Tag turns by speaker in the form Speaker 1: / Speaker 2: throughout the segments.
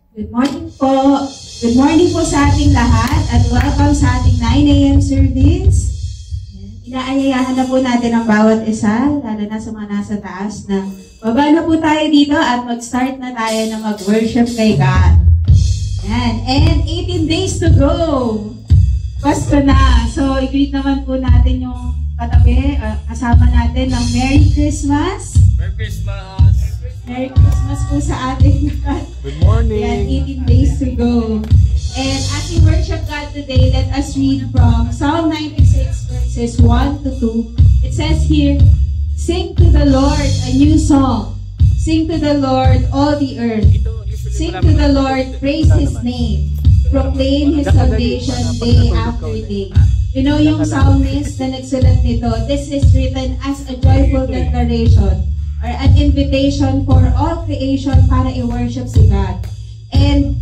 Speaker 1: Good morning po. Good morning po sa ating lahat at welcome sa ating 9 a.m. service. Inaayayahan na po natin ang bawat isa, lalo na sa mga nasa taas, na baba na po tayo dito at mag-start na tayo na mag-worship kay God. Yan. And 18 days to go. Pasko na. So, i-greet naman po natin yung katabi, kasama natin ng Merry Christmas.
Speaker 2: Merry Christmas!
Speaker 1: Merry Christmas po sa ating lahat.
Speaker 2: Good morning!
Speaker 1: Yan, 18 days to go. And as we worship God today, let us read from Psalm 96 verses 1 to 2. It says here, "Sing to the Lord a new song. Sing to the Lord all the earth. Sing to the Lord, praise His name. Proclaim His salvation day after day." You know yung psalmist na nagsulat nito, this is written as a joyful declaration or an invitation for all creation para i-worship si God. And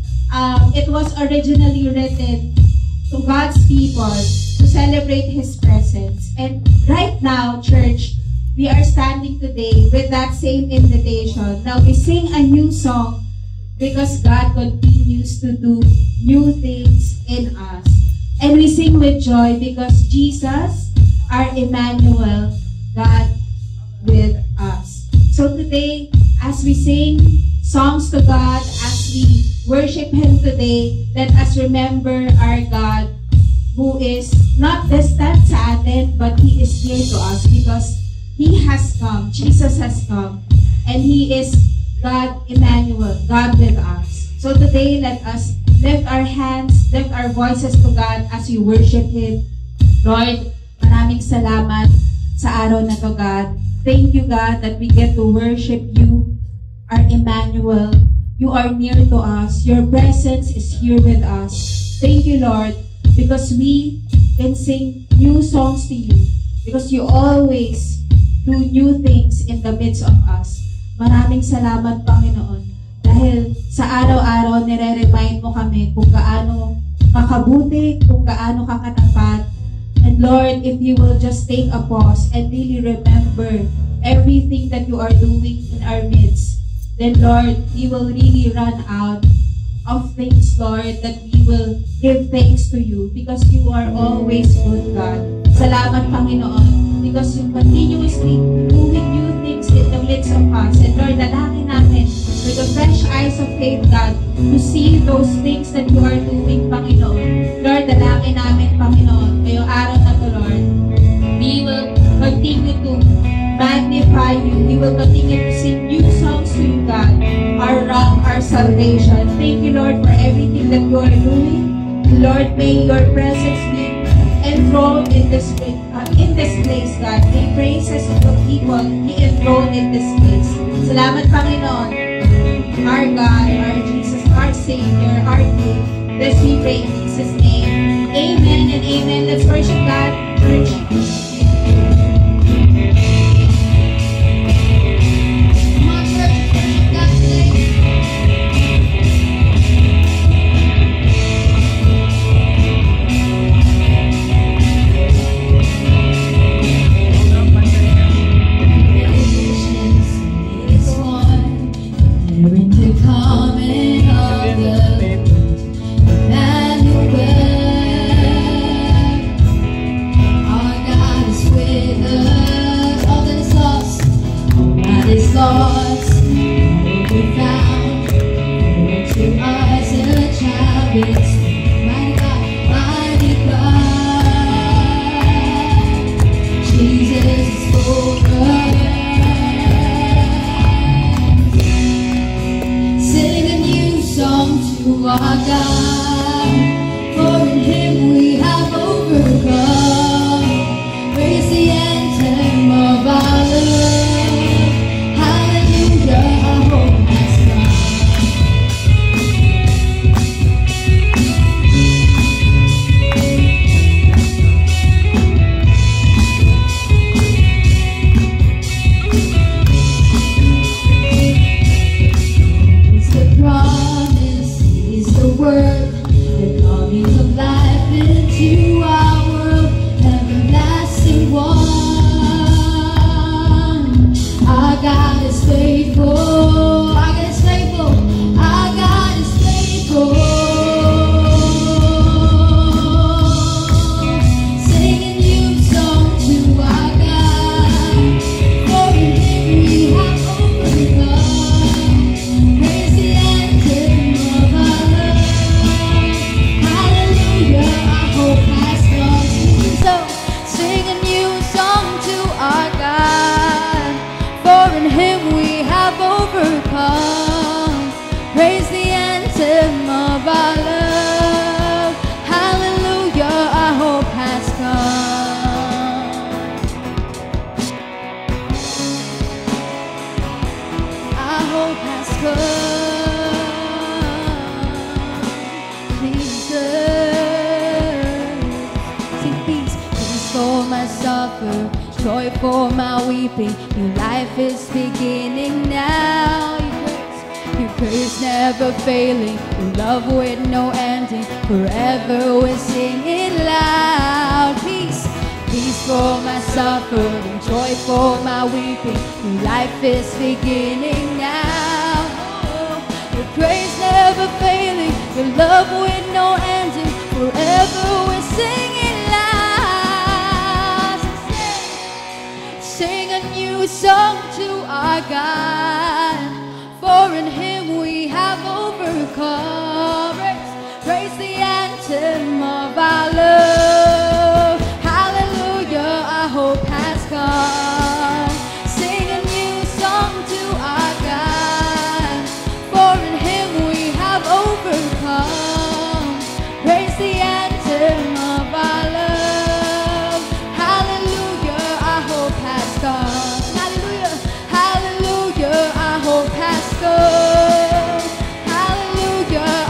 Speaker 1: it was originally written to God's people to celebrate His presence. And right now, church, we are standing today with that same invitation. Now we sing a new song because God continues to do new things in us. And we sing with joy because Jesus, our Emmanuel, God with us. So today, as we sing songs to God, as we worship Him today, let us remember our God who is not distant sa atin, but He is near to us because He has come, Jesus has come, and He is God Emmanuel, God with us. So today, let us lift our hands, lift our voices to God as we worship Him. Lord, maraming salamat sa araw na to, God. Thank you, God, that we get to worship you, our Emmanuel. You are near to us. Your presence is here with us. Thank you, Lord, because we can sing new songs to you, because you always do new things in the midst of us. Maraming salamat, Panginoon, dahil sa araw-araw nire-remind mo kami kung gaano kakabuti, kung gaano kakatapat. And Lord, if you will just take a pause and really remember everything that you are doing in our midst, then Lord, we will really run out of things, Lord, that we will give thanks to you because you are always good, God. Salamat, Panginoon, because you continuously doing new things in the midst of us. And Lord, dalangin namin with the fresh eyes of faith, God, to see those things that you are doing, Panginoon. Lord, dalangin namin, Panginoon, ngayong araw na to, Lord, we will continue to magnify you. We will continue to sing new songs to you, God, our rock, our salvation. Thank you, Lord, for everything that you are doing. Lord, may your presence be enthroned in this place, God. May praises of the people be enthroned in this place. Salamat, Panginoon, our God, our Jesus, our Savior, our King. This we pray in Jesus' name. Amen and amen. Let's worship God, church.
Speaker 3: Into our world, everlasting one.
Speaker 2: anthem of our love. Hallelujah, our hope has come. Our hope has come. Jesus, sing peace, peace for my suffer, joy for my weeping. New life is beginning now. Your grace never failing, your love with no ending. Forever we're singing loud. Peace, peace for my suffering, joy for my weeping. New life is beginning now. Your grace never failing, your love with no ending. Forever we're singing loud. Sing a new song to our God, for in Him we have overcome. Praise the anthem of our love. Hallelujah, our hope has come. Sing a new song to our God, for in Him we have overcome. Praise the anthem of our love. Hallelujah, our hope has come. Hallelujah, hallelujah, our hope has come. Hallelujah,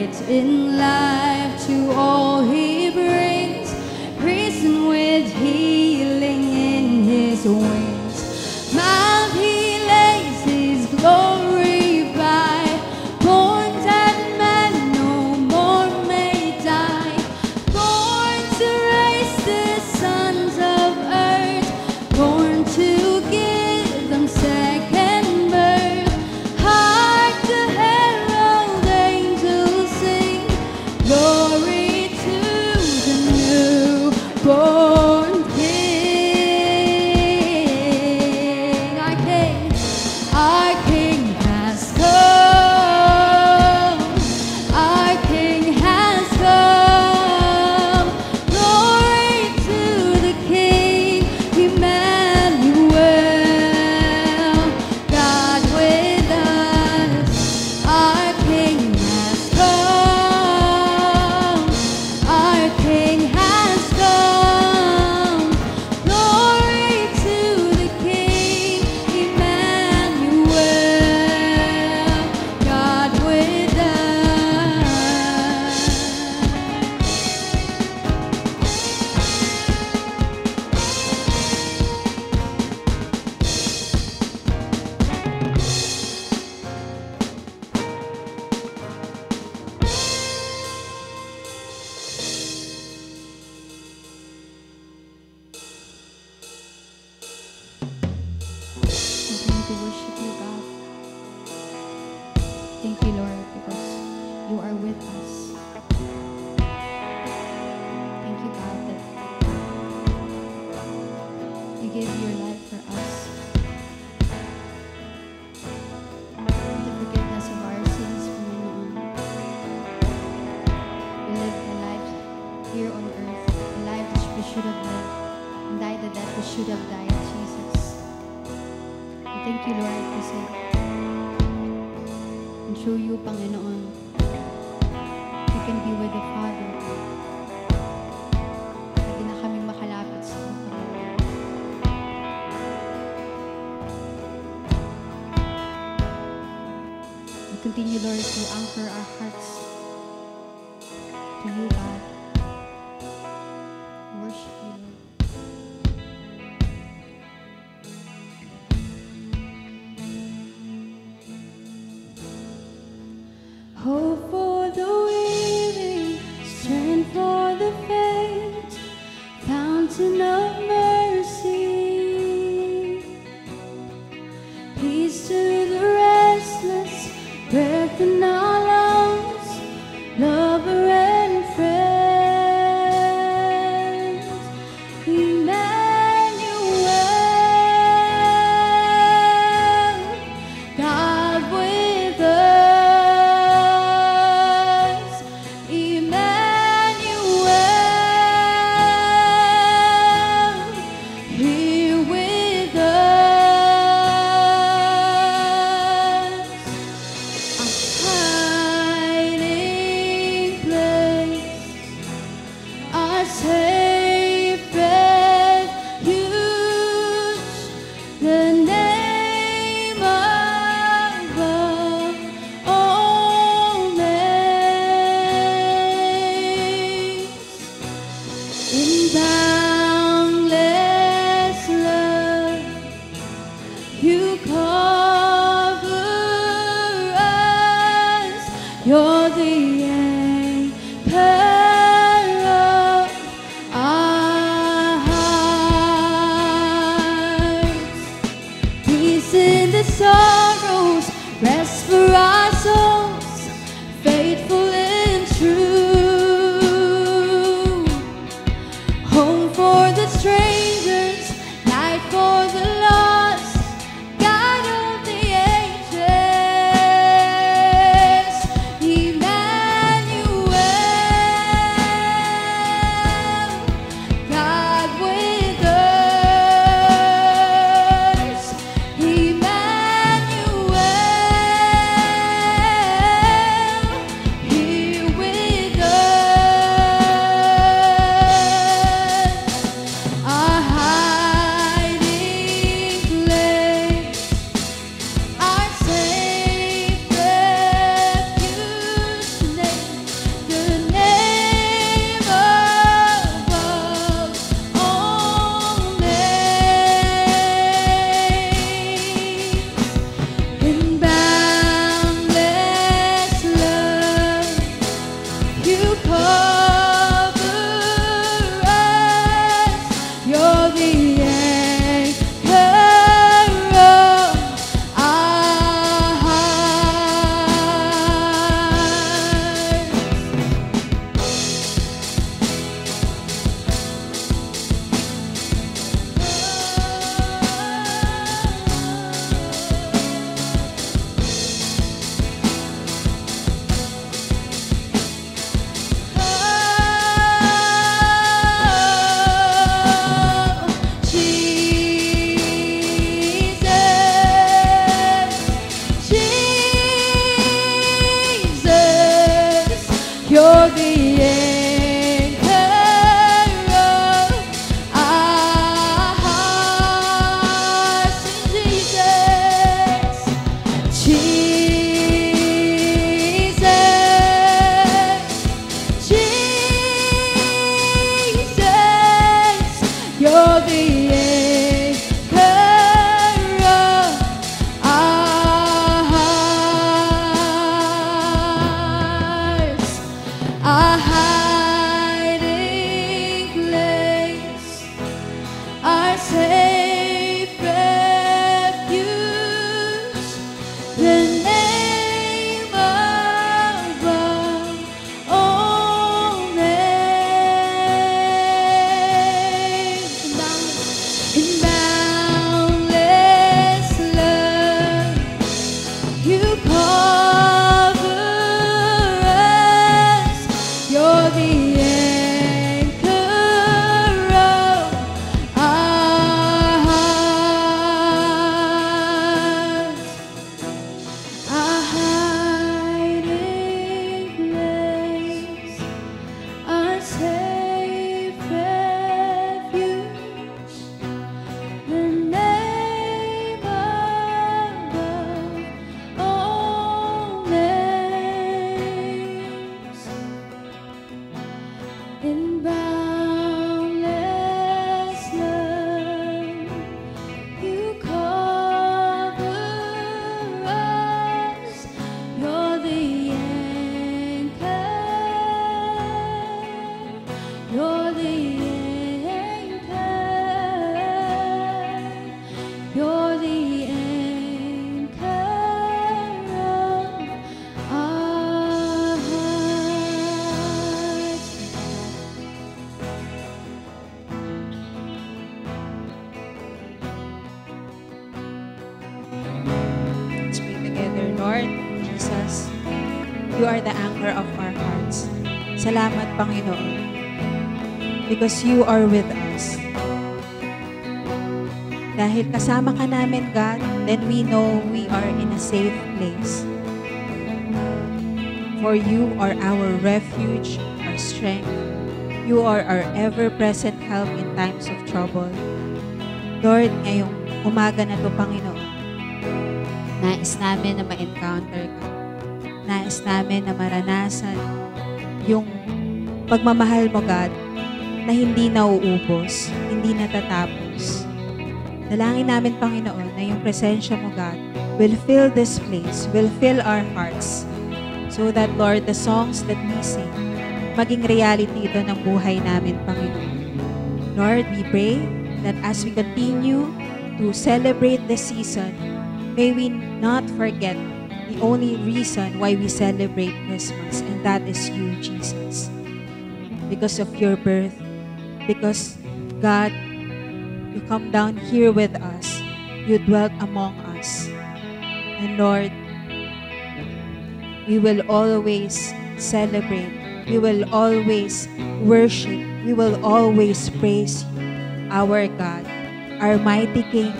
Speaker 2: delight in life. To all he brings, prison with healing in his wings. Mount he lays his glory by, born that man no more may die, born to raise the sons of earth, born to give them second birth. Hark the herald angels sing, glory to the newborn King. Our King has come. Our King has come. Glory to the King, Emmanuel, God with us. Our King has come. Our King has come. Glory to the King, Emmanuel, God with us. Continue to worship you, God. Thank you, Lord, because you are with us. Thank you, God, that you gave your life for us. The forgiveness of our sins, Panginoon. We lived a life here on earth, a life which we should have lived, and died the death we should have died, Jesus. And thank you, Lord, kasi and through you, Panginoon, we can be with the Father. Lagi na kaming makalapit sa iyo, Panginoon. We continue, Lord, to anchor our hearts to you, God. Worship you, Lord. Hope for the weary, strength for the faint, fountain of mercy, peace to the restless, breath in our lungs, lover and friend, Emmanuel, God with us. You're the anchor of our hearts. Peace in the sorrows, rest for our souls, faithful and true. Home for the strangers, light for the lost, God of the ages, Emmanuel. You're the anchor of our hearts. Jesus, Jesus, Jesus, you're the anchor of our hearts, our hiding place, our safe refuge, the name above all names. In boundless love, you cover us. You're the anchor of our hearts, our hiding place, our safe refuge, the name above all names. In boundless love, you cover us. You're the anchor. You're the anchor. You're the anchor of our hearts.
Speaker 3: Let's pray together. Lord Jesus, you are the anchor of our hearts. Salamat, Panginoon, because you are with us. Dahil kasama ka namin, God, then we know we are in a safe place. For you are our refuge, our strength. You are our ever-present help in times of trouble. Lord, ngayong umaga na to, Panginoon, nais namin na ma-encounter ka. Nais namin na maranasan yung pagmamahal mo, God, na hindi nauubos, hindi natatapos. Dalangin namin, Panginoon, na yung presensya mo, God, will fill this place, will fill our hearts, so that, Lord, the songs that we sing, maging reality ito ng buhay namin, Panginoon. Lord, we pray that as we continue to celebrate this season, may we not forget the only reason why we celebrate Christmas, and that is you, Jesus. Because of your birth, because, God, you come down here with us, you dwelt among us. And Lord, we will always celebrate, we will always worship, we will always praise you, our God, our mighty King,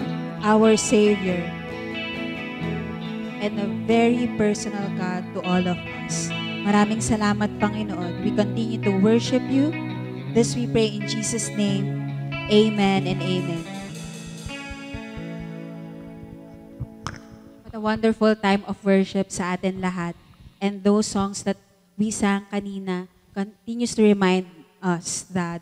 Speaker 3: our Savior, and a very personal God to all of us. Maraming salamat, Panginoon. We continue to worship you. This we pray in Jesus' name. Amen and amen. What a wonderful time of worship sa atin lahat. And those songs that we sang kanina continues to remind us that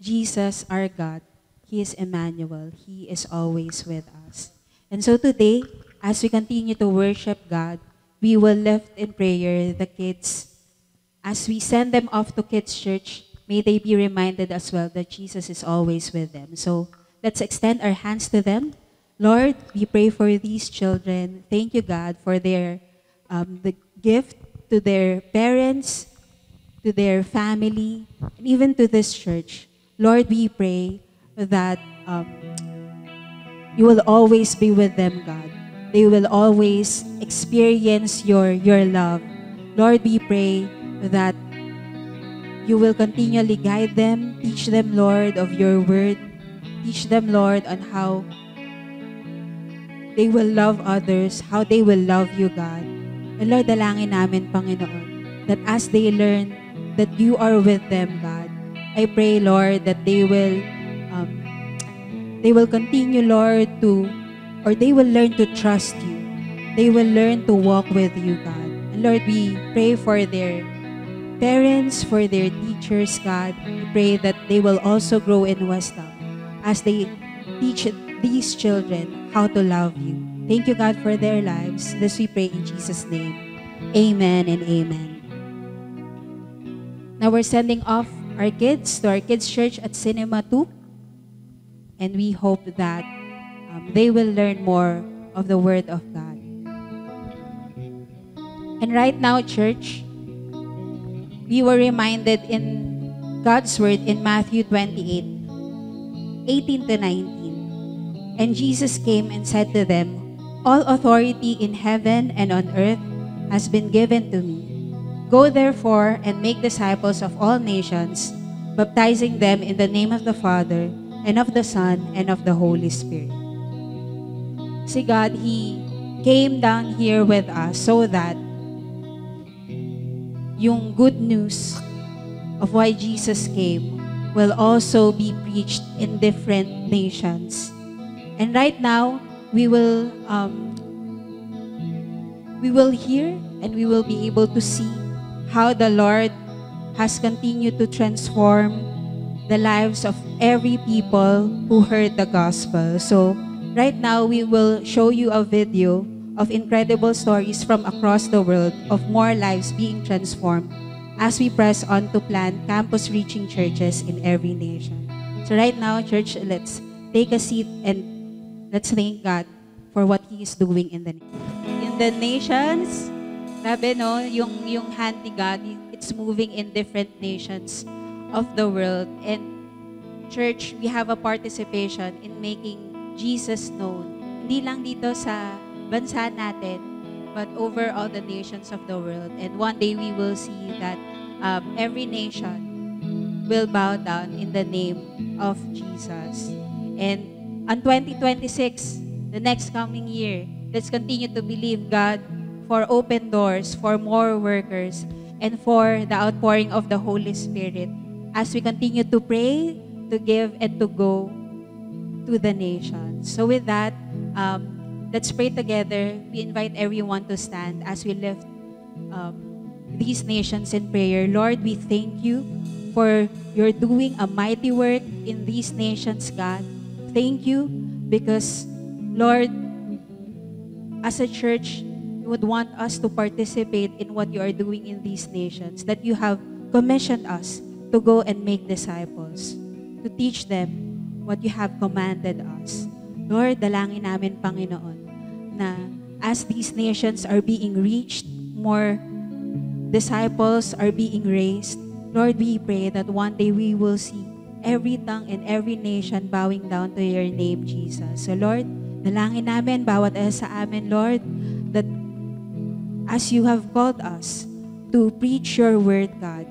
Speaker 3: Jesus, our God, He is Emmanuel. He is always with us. And so today, as we continue to worship God, we will lift in prayer the kids. As we send them off to Kids Church, may they be reminded as well that Jesus is always with them. So let's extend our hands to them. Lord, we pray for these children. Thank you, God, for their the gift to their parents, to their family, and even to this church. Lord, we pray that you will always be with them, God. They will always experience your love. Lord, we pray that you will continually guide them, teach them, Lord, of your word. Teach them, Lord, on how they will love others, how they will love you, God. And Lord, dalangin namin, Panginoon, that as they learn that you are with them, God, I pray, Lord, that they will continue, Lord, they will learn to trust you. They will learn to walk with you, God. And Lord, we pray for their parents, for their teachers, God. We pray that they will also grow in wisdom as they teach these children how to love you. Thank you, God, for their lives. This we pray in Jesus' name. Amen and amen. Now we're sending off our kids to our kids' church at Cinema 2. And we hope that they will learn more of the Word of God. And right now, church, we were reminded in God's Word in Matthew 28:18 to 19. And Jesus came and said to them, "All authority in heaven and on earth has been given to me. Go therefore and make disciples of all nations, baptizing them in the name of the Father, and of the Son, and of the Holy Spirit." See, God, He came down here with us so that yung good news of why Jesus came will also be preached in different nations. And right now, we will hear and we will be able to see how the Lord has continued to transform the lives of every people who heard the gospel. So right now, we will show you a video of incredible stories from across the world of more lives being transformed as we press on to plant campus-reaching churches in every nation. So right now, church, let's take a seat and let's thank God for what He is doing in the nations. Grabe, no? Yung hand ni God, it's moving in different nations of the world. And church, we have a participation in making Jesus known. Hindi lang dito sa bansa natin, but over all the nations of the world. And one day we will see that every nation will bow down in the name of Jesus. And on 2026, the next coming year, let's continue to believe God for open doors, for more workers, and for the outpouring of the Holy Spirit as we continue to pray, to give, and to go to the nations. So with that, let's pray together. We invite everyone to stand as we lift these nations in prayer. Lord, we thank you for you're doing a mighty work in these nations, God. Thank you because, Lord, as a church, you would want us to participate in what you are doing in these nations, that you have commissioned us to go and make disciples, to teach them what you have commanded us. Lord, dalangin namin, Panginoon, na as these nations are being reached, more disciples are being raised, Lord, we pray that one day we will see every tongue and every nation bowing down to your name, Jesus. So Lord, dalangin namin, bawat isa sa amin, Lord, that as you have called us to preach your word, God,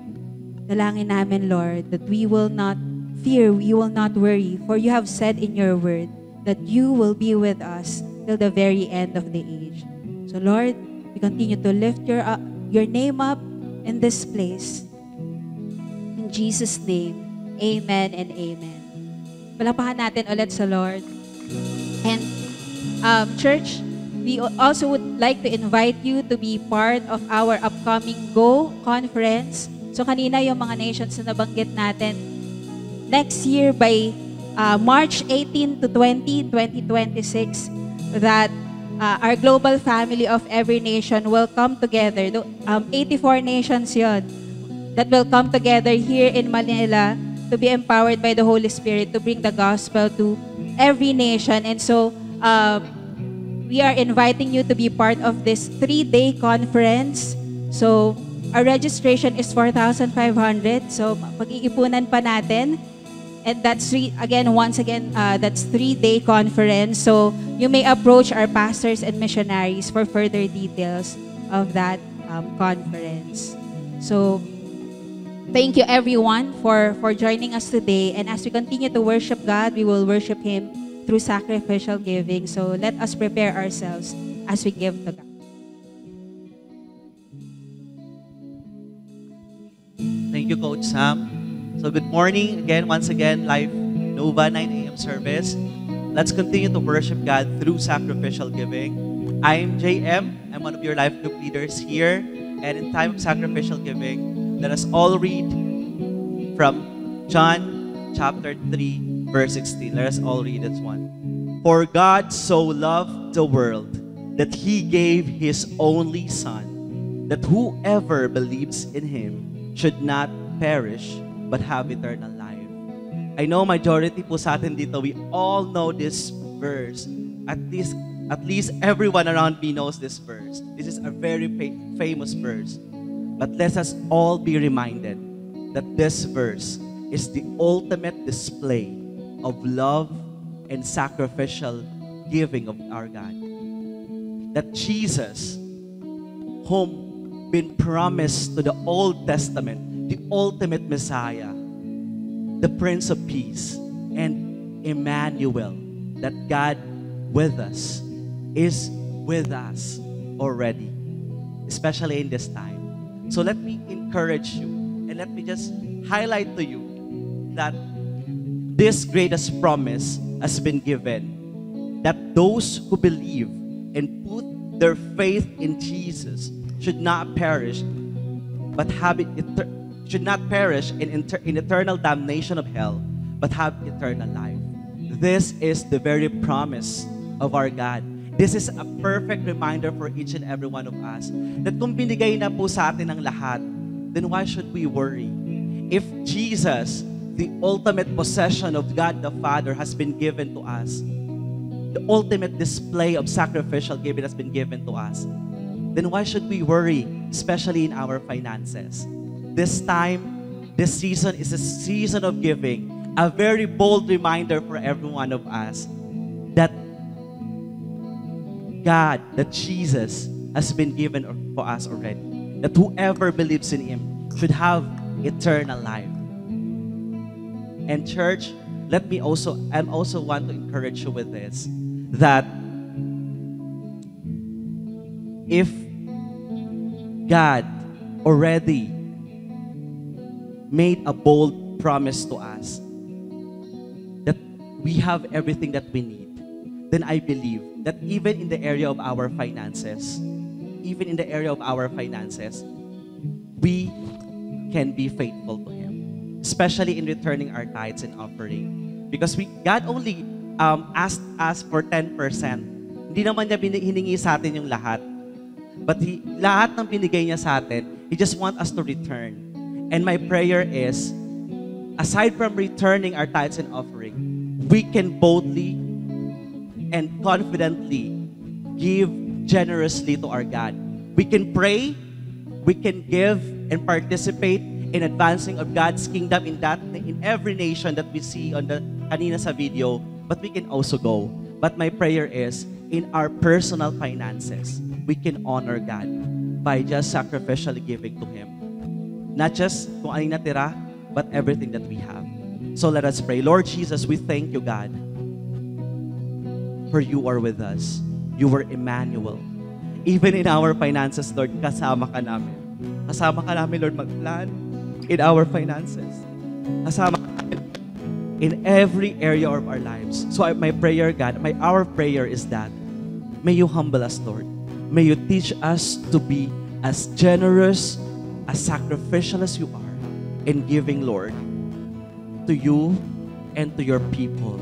Speaker 3: dalangin namin, Lord, that we will not fear, we will not worry, for you have said in your word that you will be with us till the very end of the age. So Lord, we continue to lift your name up in this place. In Jesus' name, amen and amen. Palakpakan natin ulit sa Lord. And church, we also would like to invite you to be part of our upcoming GO conference. So kanina yung mga nations na nabanggit natin, next year by March 18 to 20, 2026, that our global family of every nation will come together. 84 nations yon that will come together here in Manila to be empowered by the Holy Spirit to bring the gospel to every nation. And so, we are inviting you to be part of this 3-day conference. So, our registration is 4,500. So, pag-iipunan pa natin. And that's once again, that's 3-day conference. So, you may approach our pastors and missionaries for further details of that conference. So, thank you everyone for joining us today. And as we continue to worship God, we will worship Him through sacrificial giving. So let us prepare ourselves as we give to God.
Speaker 4: Thank you, Coach Sam. So good morning again, once again, live Nova 9 a.m. service. Let's continue to worship God through sacrificial giving. I'm JM. I'm one of your life group leaders here. And in time of sacrificial giving, let us all read from John chapter 3, verse 16. Let us all read this one. For God so loved the world that He gave His only Son, that whoever believes in Him should not perish, but have eternal life. I know majority po sa atin dito, we all know this verse. At least everyone around me knows this verse. This is a very famous verse. But let us all be reminded that this verse is the ultimate display of love and sacrificial giving of our God. That Jesus, whom been promised to the Old Testament, the ultimate Messiah, the Prince of Peace, and Emmanuel, that God with us is with us already, especially in this time. So let me encourage you and let me just highlight to you that this greatest promise has been given, that those who believe and put their faith in Jesus should not perish, but should not perish in eternal damnation of hell, but have eternal life. This is the very promise of our God. This is a perfect reminder for each and every one of us that kung binigay na po sa atin ang lahat, then why should we worry? If Jesus, the ultimate possession of God the Father, has been given to us, the ultimate display of sacrificial giving has been given to us, then why should we worry, especially in our finances? This time, this season is a season of giving, a very bold reminder for every one of us that God, that Jesus has been given for us already. That whoever believes in Him should have eternal life. And church, I also want to encourage you with this, that if God already made a bold promise to us that we have everything that we need, then I believe that even in the area of our finances, we can be faithful to Him, especially in returning our tithes and offering. Because God only asked us for 10%. Hindi naman niya hiningi sa atin yung lahat. But lahat ng binigay niya sa atin, He just wants us to return. And my prayer is, aside from returning our tithes and offering, we can boldly and confidently give generously to our God. We can pray, we can give and participate in advancing of God's kingdom in every nation that we see on the kanina sa video, but we can also go. But my prayer is, in our personal finances, we can honor God by just sacrificially giving to Him. Not just kung ano natira, but everything that we have. So let us pray. Lord Jesus, we thank you, God, for you are with us. You were Emmanuel. Even in our finances, Lord, kasama ka namin. Kasama ka namin, Lord, mag-plan in our finances. Kasama ka namin in every area of our lives. So my prayer, God, our prayer is that may you humble us, Lord. May you teach us to be as generous, as sacrificial as you are in giving, Lord, to you and to your people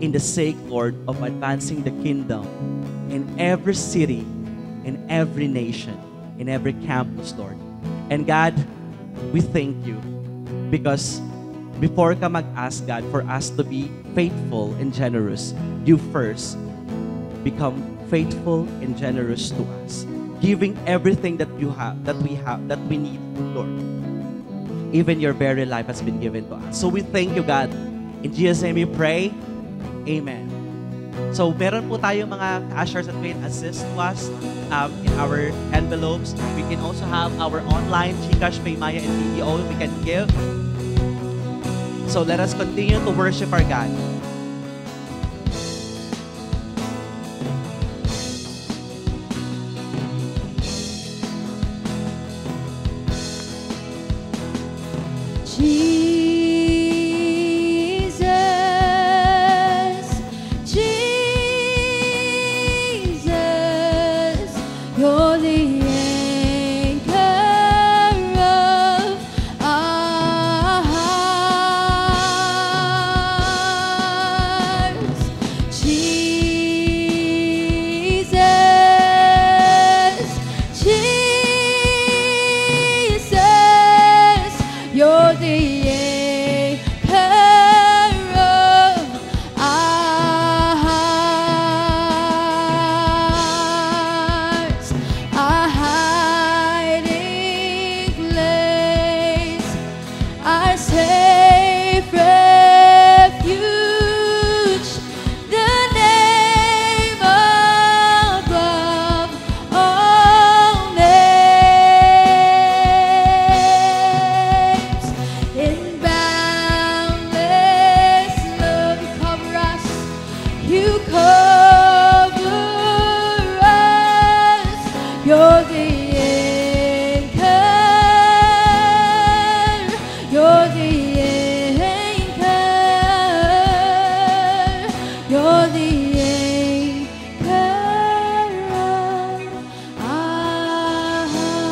Speaker 4: in the sake, Lord, of advancing the kingdom in every city, in every nation, in every campus, Lord. And God, we thank you because before ka mag-ask, God, for us to be faithful and generous, you first become faithful and generous to us, giving everything that we need, Lord. Even your very life has been given to us. So we thank you, God. In Jesus' name we pray. Amen. So meron po tayong mga ushers that will assist to us in our envelopes. We can also have our online GCash, PayMaya, and BDO we can give. So let us continue to worship our God.
Speaker 2: Jesus, Jesus, you're the anchor of our hearts. Jesus, Jesus, you're the anchor of our hearts, our hiding place, our safe refuge, the name above all names. In boundless love, you cover us, you cover us. You're the anchor, you're the anchor, you're the anchor of our hearts.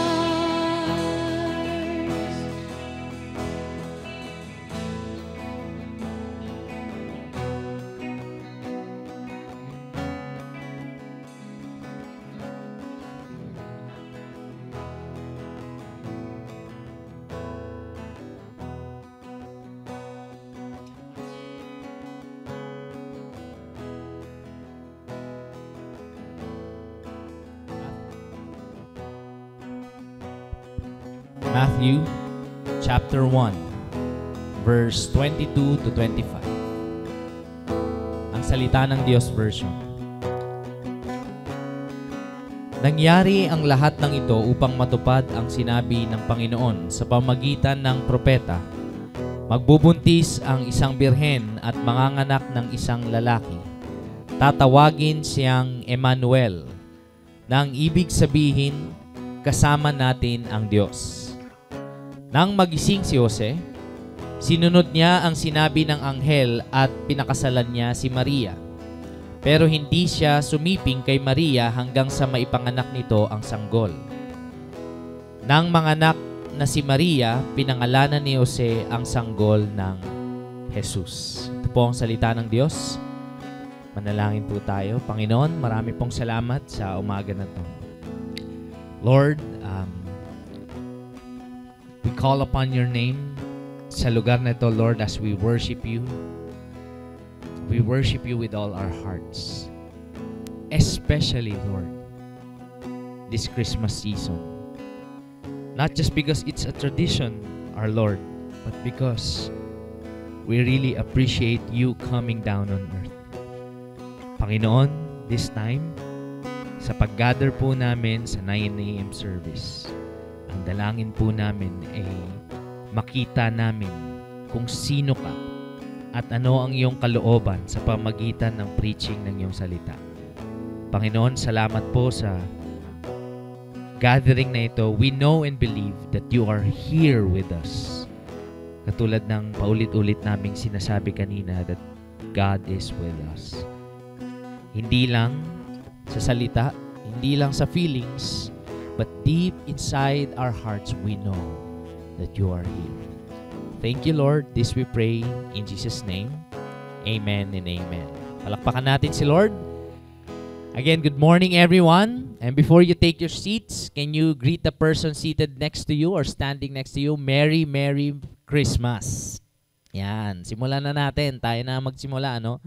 Speaker 5: Matthew chapter 1, verse 22 to 25. Ang Salita ng Diyos version. Nangyari ang lahat ng ito upang matupad ang sinabi ng Panginoon sa pamagitan ng propeta. Magbubuntis ang isang birhen at manganganak ng isang lalaki. Tatawagin siyang Emmanuel, na ang ibig sabihin, kasama natin ang Diyos. Nang magising si Jose, sinunod niya ang sinabi ng anghel at pinakasalan niya si Maria. Pero hindi siya sumiping kay Maria hanggang sa maipanganak nito ang sanggol. Nang manganak na si Maria, pinangalanan ni Jose ang sanggol ng Jesus. Ito po ang salita ng Diyos. Manalangin po tayo. Panginoon, marami pong salamat sa umaga na ito. Lord, we call upon your name sa lugar na ito, Lord, as we worship you. We worship you with all our hearts. Especially, Lord, this Christmas season. Not just because it's a tradition, our Lord, but because we really appreciate you coming down on earth. Panginoon, this time, sa pag-gather po namin sa 9 a.m. service, ang dalangin po namin ay makita namin kung sino ka at ano ang iyong kalooban sa pamagitan ng preaching ng iyong salita. Panginoon, salamat po sa gathering na ito. We know and believe that you are here with us. Katulad ng paulit-ulit naming sinasabi kanina that God is with us. Hindi lang sa salita, hindi lang sa feelings, but deep inside our hearts, we know that you are here. Thank you, Lord. This we pray in Jesus' name. Amen and amen. Palakpakan natin si Lord. Again, good morning, everyone. And before you take your seats, can you greet the person seated next to you or standing next to you? Merry, Merry Christmas. Yan. Simulan na natin. Tayo na magsimula, ano?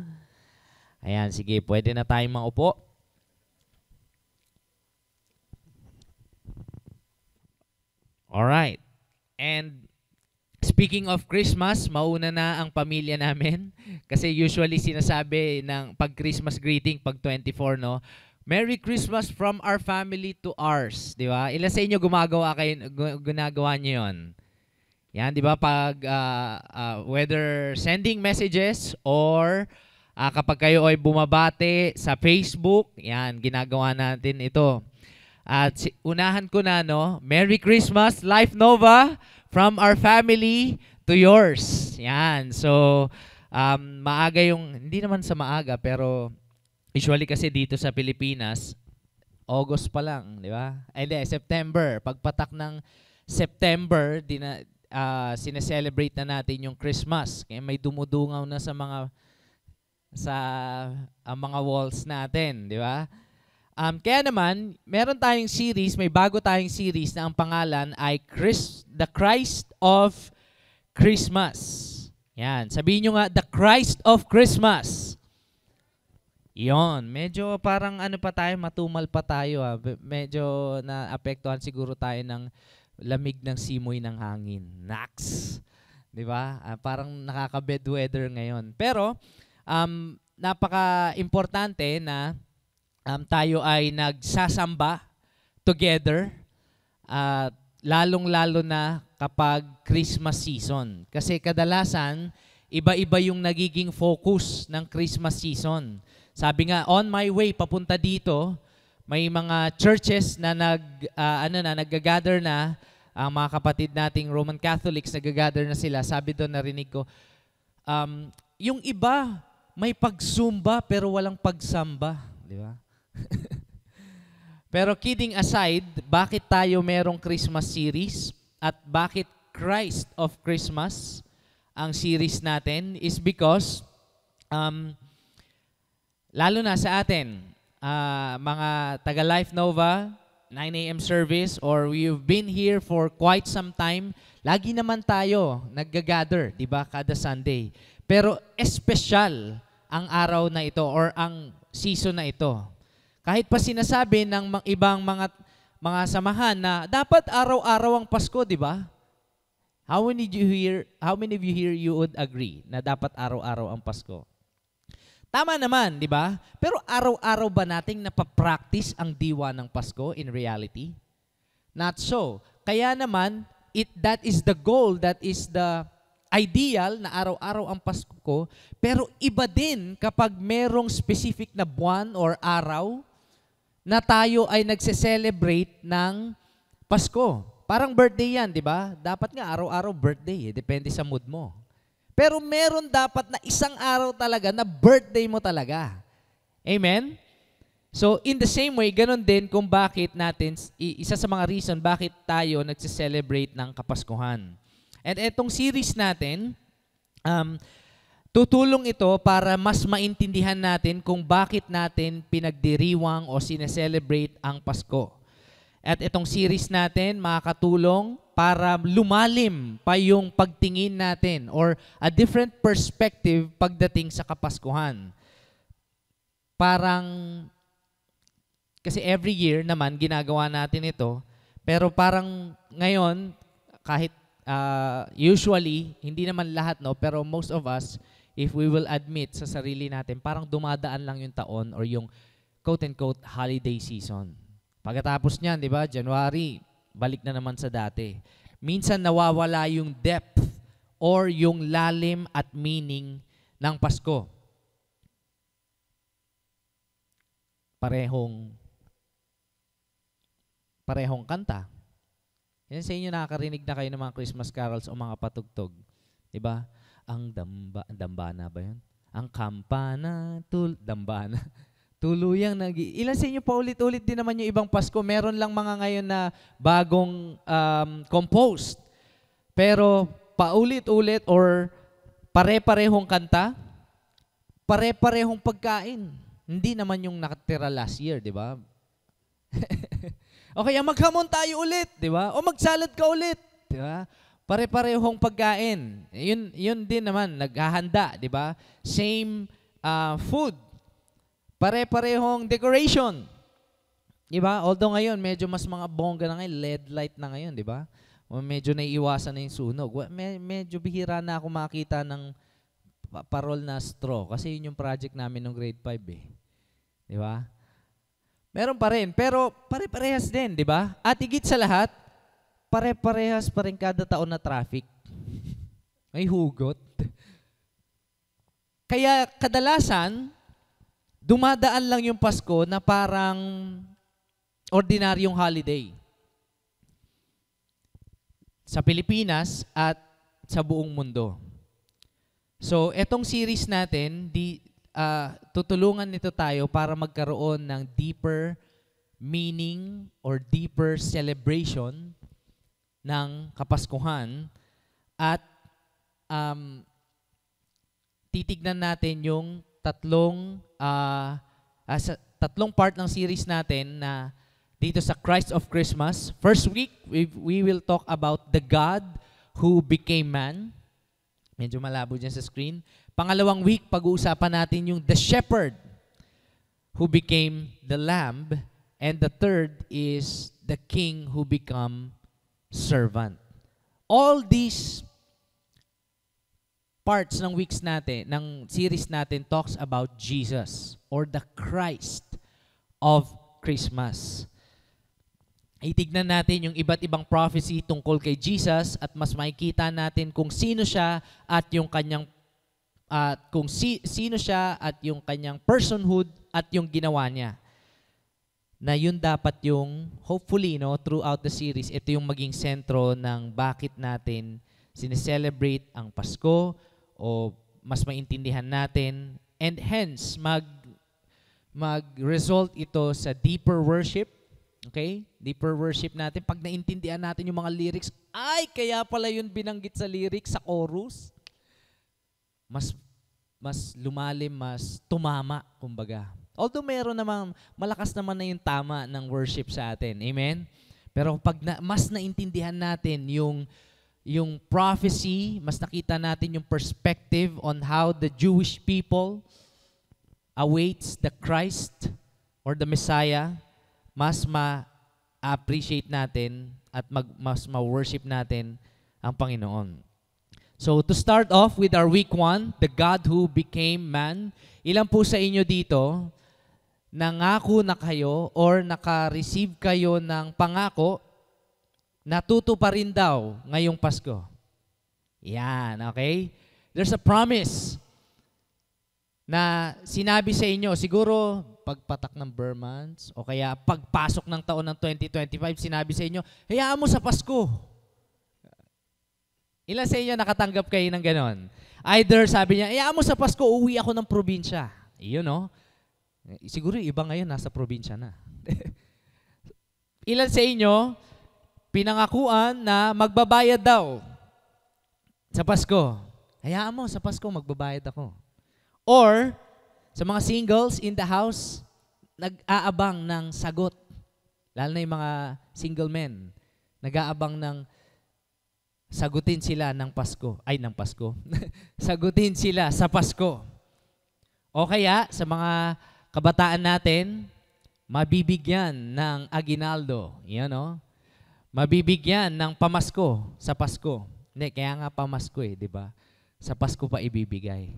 Speaker 5: Ayan, sige. Pwede na tayong maupo. Alright. And speaking of Christmas, mauna na ang pamilya namin. Kasi usually sinasabi ng pag-Christmas greeting, pag 24, no? Merry Christmas from our family to ours. Di ba? Ilan sa inyo ginagawa nyo yun? Yan, di ba? Pag, whether sending messages or kapag kayo ay bumabate sa Facebook, yan, ginagawa natin ito. At unahan ko na, no? Merry Christmas, Life Nova, from our family to yours. Yan. So, maaga yung, hindi naman sa maaga, pero usually kasi dito sa Pilipinas, August pa lang, di ba? Ay, hindi, September. Pagpatak ng September, sineselebrate na natin yung Christmas. Kaya may dumudungaw na sa mga walls natin, di ba? Kaya naman, meron tayong series, may bago tayong series na ang pangalan ay The Christ of Christmas. Yan, sabihin nyo nga, The Christ of Christmas. Yon, medyo parang ano pa tayo, matumal pa tayo. Medyo naapektuhan siguro tayo ng lamig ng simoy ng hangin. Nax! Di ba? Parang nakaka-bedweather ngayon. Pero, napaka-importante na tayo ay nagsasamba together, lalong-lalo na kapag Christmas season. Kasi kadalasan, iba-iba yung nagiging focus ng Christmas season. Sabi nga, on my way papunta dito, may mga churches na nag-gather na, ang mga kapatid nating Roman Catholics nag-gather na sila. Sabi doon, narinig ko, yung iba may pagsumba pero walang pagsamba, di ba? Pero kidding aside, bakit tayo merong Christmas series at bakit Christ of Christmas ang series natin is because lalo na sa atin, mga taga Life Nova, 9 a.m. service, or we've been here for quite some time, lagi naman tayo nag-gather, di ba, kada Sunday. Pero espesyal ang araw na ito or ang season na ito. Kahit pa sinasabi ng ibang mga samahan na dapat araw-araw ang Pasko, di ba? How many of you here you would agree na dapat araw-araw ang Pasko? Tama naman, di ba? Pero araw-araw ba nating napapractice ang diwa ng Pasko in reality? Not so. Kaya naman, that is the goal, that is the ideal na araw-araw ang Pasko, pero iba din kapag merong specific na buwan or araw na tayo ay nagse-celebrate ng Pasko. Parang birthday yan, di ba? Dapat nga araw-araw birthday, depende sa mood mo. Pero meron dapat na isang araw talaga na birthday mo talaga. Amen? So, in the same way, ganun din kung bakit natin, isa sa mga reason bakit tayo nagse-celebrate ng Kapaskuhan. And etong series natin, tutulong ito para mas maintindihan natin kung bakit natin pinagdiriwang o sineselebrate ang Pasko. At itong series natin makakatulong para lumalim pa yung pagtingin natin or a different perspective pagdating sa Kapaskuhan. Parang, kasi every year naman ginagawa natin ito, pero parang ngayon, kahit usually, hindi naman lahat, no, pero most of us, if we will admit sa sarili natin, parang dumadaan lang yung taon or yung quote-unquote holiday season. Pagkatapos niyan, di ba, January, balik na naman sa dati. Minsan nawawala yung depth or yung lalim at meaning ng Pasko. Parehong kanta. Yan sa inyo nakakarinig na kayo ng mga Christmas carols o mga patugtog. Di ba? Ang dambana ba yun? Ang kampana, dambana. Tuluyang ilan sa inyo pa ulit-ulit din naman yung ibang Pasko. Meron lang mga ngayon na bagong composed. Pero paulit-ulit or pare-parehong kanta, pare-parehong pagkain. Hindi naman yung nakatira last year, di ba? O kaya maghamon tayo ulit, di ba? O magsalad ka ulit, di ba? Pare-parehong pagkain. Yun din naman, naghahanda, di ba? Same food. Pare-parehong decoration. Di ba? Although ngayon, medyo mas mga bongga na ngayon, LED light na ngayon, di ba? O medyo naiiwasan na yung sunog. Medyo bihira na ako makita ng parol na straw. Kasi yun yung project namin ng grade 5 eh. Di ba? Meron pa rin. Pero pare-parehas din, di ba? At higit sa lahat, pare-parehas pa rin kada taon na traffic. May hugot. Kaya kadalasan, dumadaan lang yung Pasko na parang ordinaryong holiday. Sa Pilipinas at sa buong mundo. So, etong series natin, tutulungan nito tayo para magkaroon ng deeper meaning or deeper celebration ng Kapaskuhan at titignan natin yung tatlong part ng series natin na dito sa Christ of Christmas. First week, we will talk about the God who became man. Medyo malabo dyan sa screen. Pangalawang week, pag-uusapan natin yung the shepherd who became the lamb. And the third is the king who become servant. All these parts ng weeks natin, ng series natin talks about Jesus or the Christ of Christmas. Itignan natin yung iba't ibang prophecy tungkol kay Jesus at mas makikita natin kung sino siya at yung kanyang sino siya at yung kanyang personhood at yung ginawa niya. Na yun dapat yung hopefully throughout the series ito yung maging sentro ng bakit natin sineselebrate ang Pasko o mas maintindihan natin and hence mag-result ito sa deeper worship. Okay? Deeper worship natin. Pag naintindihan natin yung mga lyrics, ay, kaya pala yun binanggit sa lyrics, sa chorus. Mas lumalim, mas tumama, kumbaga. Although meron namang, malakas naman na yung tama ng worship sa atin. Amen? Pero pag mas naintindihan natin yung prophecy, mas nakita natin yung perspective on how the Jewish people awaits the Christ or the Messiah, mas ma-appreciate natin at mas ma-worship natin ang Panginoon. So to start off with our week 1, the God who became man, ilan po sa inyo dito nangako na kayo or naka-receive kayo ng pangako natutuparin daw ngayong Pasko? Yan, okay? There's a promise na sinabi sa inyo, siguro pagpatak ng Burmans o kaya pagpasok ng taon ng 2025, sinabi sa inyo, hayaan mo sa Pasko. Ilan sa inyo nakatanggap kayo ng ganon? Either sabi niya, hayaan mo sa Pasko, uwi ako ng probinsya. Iyon, no? Siguro iba ngayon, nasa probinsya na. Ilan sa inyo, pinangakuan na magbabayad daw sa Pasko. Hayaan mo, sa Pasko magbabayad ako. Or, sa mga singles in the house, nag-aabang ng sagot. Lalo na yung mga single men. Nag-aabang ng sagutin sila ng Pasko. Ay, ng Pasko. Sagutin sila sa Pasko. O kaya, sa mga kabataan natin, mabibigyan ng aginaldo. Yan, no? Mabibigyan ng pamasko sa Pasko. Hindi, kaya nga pamasko di ba? Sa Pasko pa ibibigay.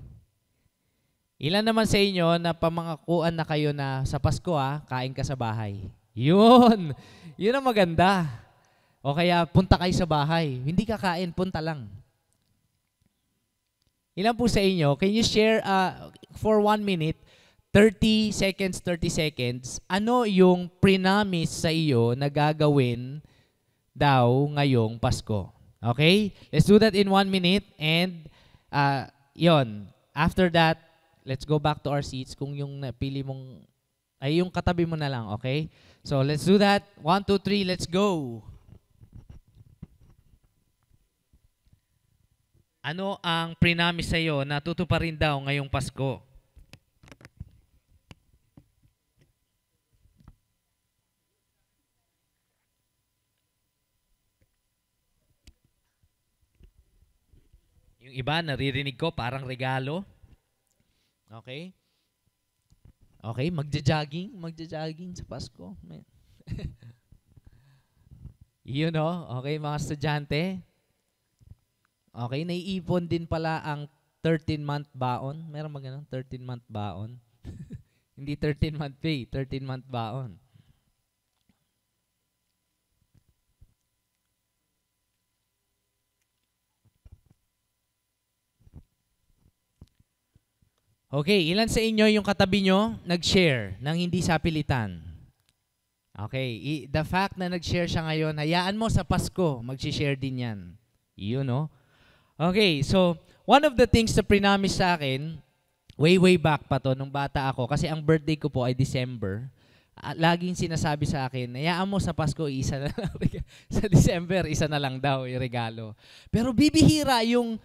Speaker 5: Ilan naman sa inyo na pamangakuan na kayo na sa Pasko kain ka sa bahay? Yun! Yun ang maganda. O kaya punta kayo sa bahay. Hindi ka kain, punta lang. Ilan po sa inyo, can you share for 1 minute, 30 seconds, ano yung prinamis sa iyo na gagawin daw ngayong Pasko? Okay? Let's do that in 1 minute and yon. After that, let's go back to our seats kung yung napili mong, ay yung katabi mo na lang, okay? So let's do that. 1, 2, 3, let's go. Ano ang prinamis sa iyo na tutuparin daw ngayong Pasko? Yung iba, naririnig ko, parang regalo. Okay? Okay, magja-jogging sa Pasko. You know, okay, mga estudyante. Okay, naiipon din pala ang 13-month baon. Meron ba ganun? 13-month baon? Hindi 13-month pay, 13-month baon. Okay, ilan sa inyo yung katabi nyo nag-share ng hindi sapilitan? Okay, the fact na nag-share siya ngayon, hayaan mo sa Pasko, mag-share din yan. Yun, no? Okay, so one of the things na prinamis sa akin, way back pa to, nung bata ako, kasi ang birthday ko po ay December. Laging sinasabi sa akin, hayaan mo sa Pasko, isa na lang. Sa December, isa na lang daw yung regalo. Pero bibihira yung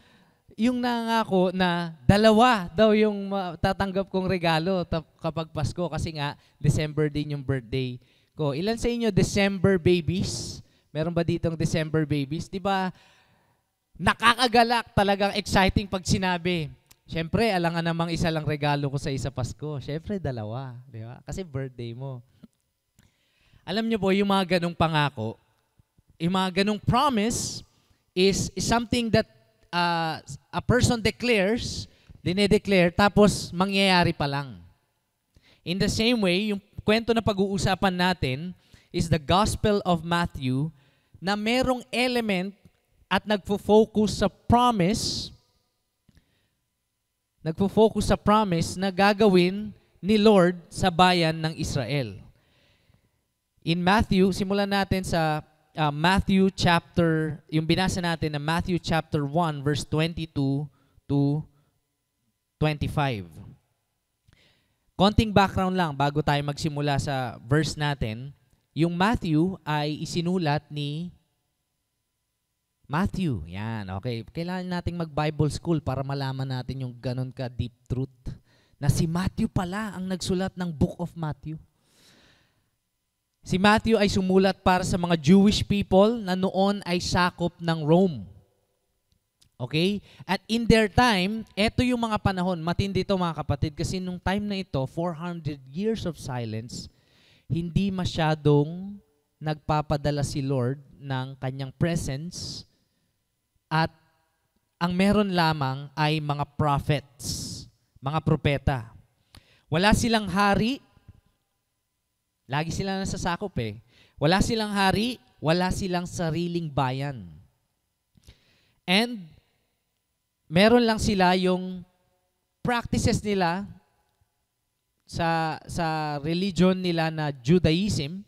Speaker 5: nangako na dalawa daw yung tatanggap kong regalo kapag Pasko kasi nga December din yung birthday ko. Ilan sa inyo December babies? Meron ba ditong December babies? 'Di ba? Nakakagalak, talagang exciting pag sinabi. Siyempre, alangan namang isa lang regalo ko sa isa Pasko. Siyempre, dalawa. Di ba? Kasi birthday mo. Alam niyo po, yung mga ganong pangako, yung mga ganong promise is something that a person declares, dinedeclare, tapos mangyayari pa lang. In the same way, yung kwento na pag-uusapan natin is the Gospel of Matthew na merong element at nagfo-focus sa promise na gagawin ni Lord sa bayan ng Israel. In Matthew, simulan natin sa Matthew chapter, yung binasa natin na Matthew chapter 1 verse 22 to 25. Konting background lang bago tayo magsimula sa verse natin. Yung Matthew ay isinulat ni Matthew. Yan, okay. Kailangan nating mag-Bible school para malaman natin yung ganun ka deep truth. Na si Matthew pala ang nagsulat ng Book of Matthew. Si Matthew ay sumulat para sa mga Jewish people na noon ay sakop ng Rome. Okay? At in their time, eto yung mga panahon, matindi ito mga kapatid, kasi nung time na ito, 400 years of silence, hindi masyadong nagpapadala si Lord ng kanyang presence. At ang meron lamang ay mga prophets, mga propeta. Wala silang hari, lagi sila nasasakop eh. Wala silang hari, wala silang sariling bayan. And meron lang sila yung practices nila sa religion nila na Judaism.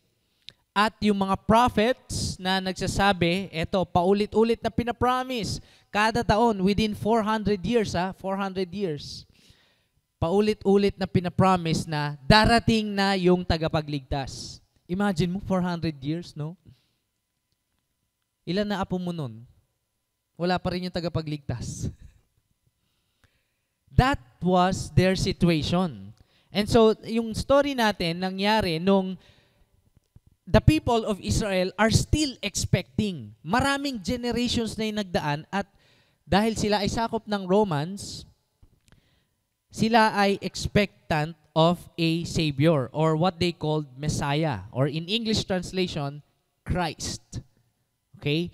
Speaker 5: At yung mga prophets na nagsasabi, eto, paulit-ulit na pinapromise, kada taon, within 400 years, 400 years, paulit-ulit na pinapromise na darating na yung tagapagligtas. Imagine mo, 400 years, no? Ilan na apo mo nun? Wala pa rin yung tagapagligtas. That was their situation. And so, yung story natin nangyari nung the people of Israel are still expecting. Maraming generations na yung nagdaan at dahil sila ay sakop ng Romans, sila ay expectant of a Savior or what they called Messiah or in English translation, Christ. Okay?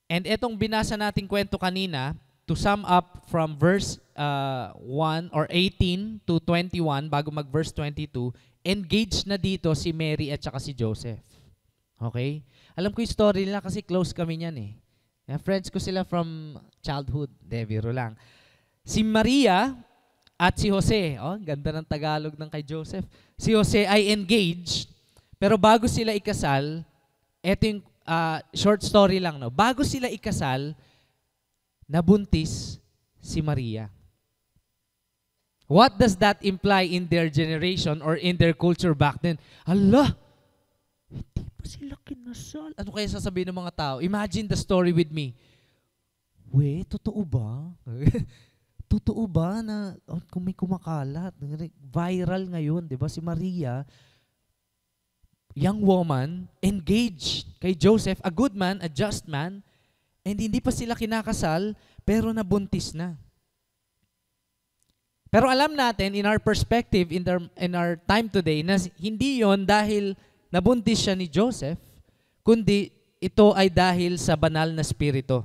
Speaker 5: And etong binasa nating kwento kanina, to sum up from verse 1 or 18 to 21 bago mag-verse 22, engaged na dito si Mary at saka si Joseph. Okay? Alam ko yung story nila kasi close kami niyan eh. Friends ko sila from childhood. Biro lang. Si Maria at si Jose. Oh, ganda ng Tagalog ng kay Joseph. Si Jose ay engaged, pero bago sila ikasal, eto yung short story lang. No? Bago sila ikasal, nabuntis si Maria. What does that imply in their generation or in their culture back then? Allah, hindi pa sila kinasal. Ano kaya sasabihin ng mga tao? Imagine the story with me. Totoo ba? Totoo ba na kung may kumakalat? Viral ngayon, di ba? Si Maria, young woman, engaged kay Joseph, a good man, a just man, and hindi pa sila kinakasal, pero nabuntis na. Pero alam natin, in our perspective, in our time today, na hindi yon dahil nabuntis siya ni Joseph, kundi ito ay dahil sa banal na spirito.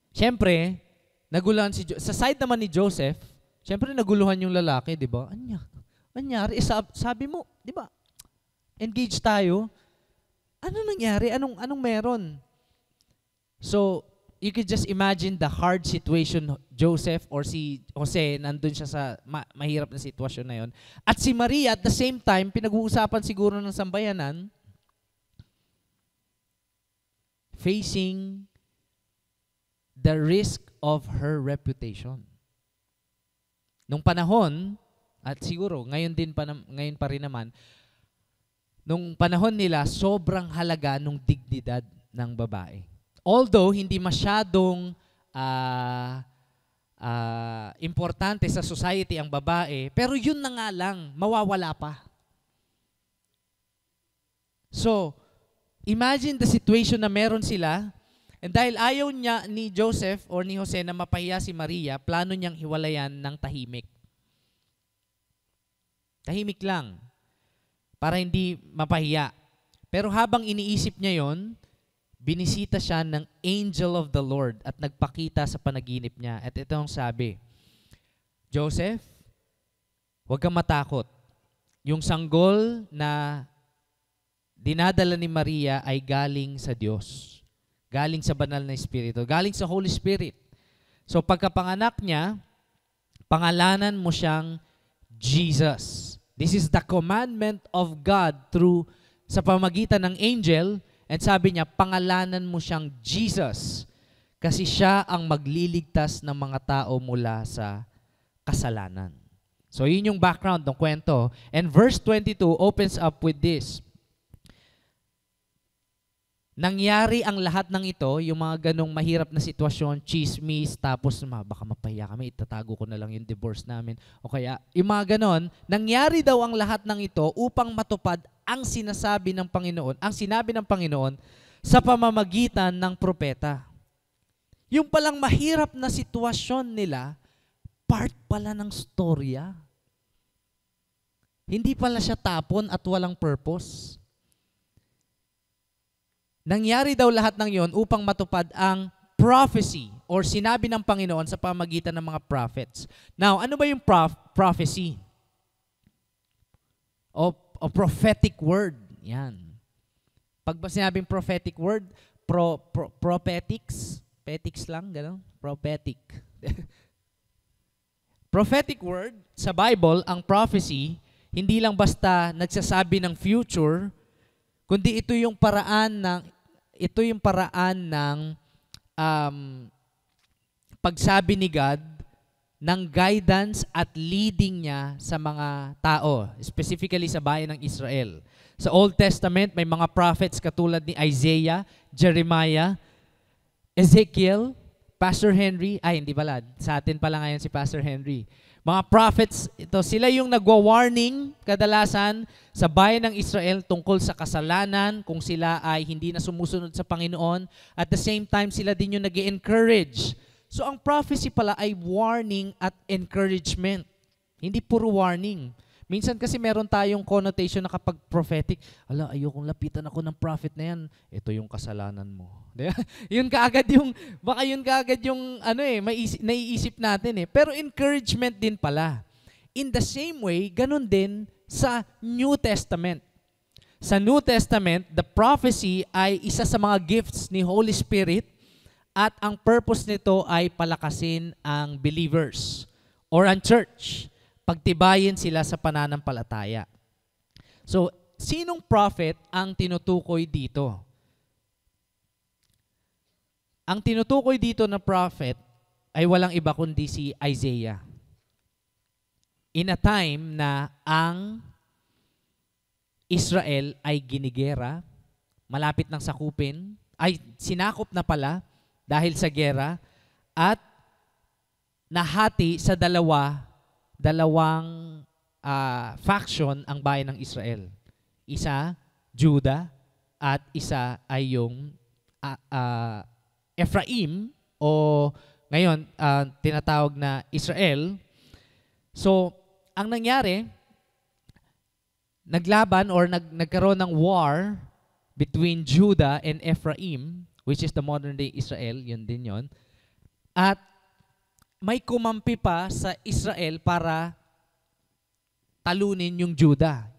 Speaker 5: Siyempre, naguluhan sa side naman ni Joseph, siyempre naguluhan yung lalaki, di ba? Anyari? Sabi mo, di ba? Engage tayo. Ano nangyari? Anong meron? So, you could just imagine the hard situation Joseph or si Jose, nandun siya sa mahirap na sitwasyon na yon. At si Maria, at the same time, pinag-uusapan siguro ng sambayanan, facing the risk of her reputation. Nung panahon, at siguro ngayon pa rin naman, nung panahon nila, sobrang halaga nung dignidad ng babae. Although hindi masyadong importante sa society ang babae, pero yun na nga lang, mawawala pa. So, imagine the situation na meron sila, and dahil ayaw niya ni Joseph or ni Jose na mapahiya si Maria, plano niyang hiwalayan ng tahimik. Tahimik lang, para hindi mapahiya. Pero habang iniisip niya yon, binisita siya ng angel of the Lord at nagpakita sa panaginip niya. At ito ang sabi, Joseph, huwag kang matakot. Yung sanggol na dinadala ni Maria ay galing sa Diyos. Galing sa banal na Espiritu. Galing sa Holy Spirit. So pagkapanganak niya, pangalanan mo siyang Jesus. This is the commandment of God through sa pamagitan ng angel. And sabi niya, pangalanan mo siyang Jesus. Kasi siya ang magliligtas ng mga tao mula sa kasalanan. So yun yung background ng kwento. And verse 22 opens up with this. Nangyari ang lahat ng ito, yung mga ganong mahirap na sitwasyon, chismis, tapos baka mapahiya kami, itatago ko na lang yung divorce namin. O kaya, yung mga ganon, nangyari daw ang lahat ng ito upang matupad ang sinasabi ng Panginoon, ang sinabi ng Panginoon sa pamamagitan ng propeta. Yung palang mahirap na sitwasyon nila, part pala ng storya. Hindi pala siya tapon at walang purpose. Nangyari daw lahat ng yon upang matupad ang prophecy or sinabi ng Panginoon sa pamagitan ng mga prophets. Now, ano ba yung prophecy? O prophetic word. Yan. Pag ba sinabing prophetic word, prophetics? Petics lang, gano'n? Prophetic. Prophetic word, sa Bible, ang prophecy, hindi lang basta nagsasabi ng future, kundi ito yung paraan ng pagsabi ni God ng guidance at leading niya sa mga tao, specifically sa bayan ng Israel. Sa Old Testament, may mga prophets katulad ni Isaiah, Jeremiah, Ezekiel, Pastor Henry, hindi pala, sa atin pala ngayon si Pastor Henry. Mga prophets, ito, sila yung nagwa-warning kadalasan sa bayan ng Israel tungkol sa kasalanan, kung sila ay hindi na sumusunod sa Panginoon. At the same time, sila din yung nag-encourage. So ang prophecy pala ay warning at encouragement. Hindi puro warning. Minsan kasi meron tayong connotation na kapag prophetic, ayokong lapitan ako ng prophet na yan, ito yung kasalanan mo. Yun kaagad yung, baka yun kaagad yung, naiisip natin eh. Pero encouragement din pala. In the same way, ganun din sa New Testament. Sa New Testament, the prophecy ay isa sa mga gifts ni Holy Spirit at ang purpose nito ay palakasin ang believers or ang church. Pagtibayin sila sa pananampalataya. So, sinong prophet ang tinutukoy dito? Ang tinutukoy dito na prophet ay walang iba kundi si Isaiah. In a time na ang Israel ay ginigera, malapit ng sakupin, ay sinakop na pala dahil sa gera, at nahati sa dalawang faction ang bayan ng Israel. Isa, Judah, at isa ay yung Ephraim, o ngayon tinatawag na Israel. So, ang nangyari, naglaban or nagkaroon ng war between Judah and Ephraim, which is the modern day Israel, yun din yun. At may kumampi pa sa Israel para talunin yung Judah.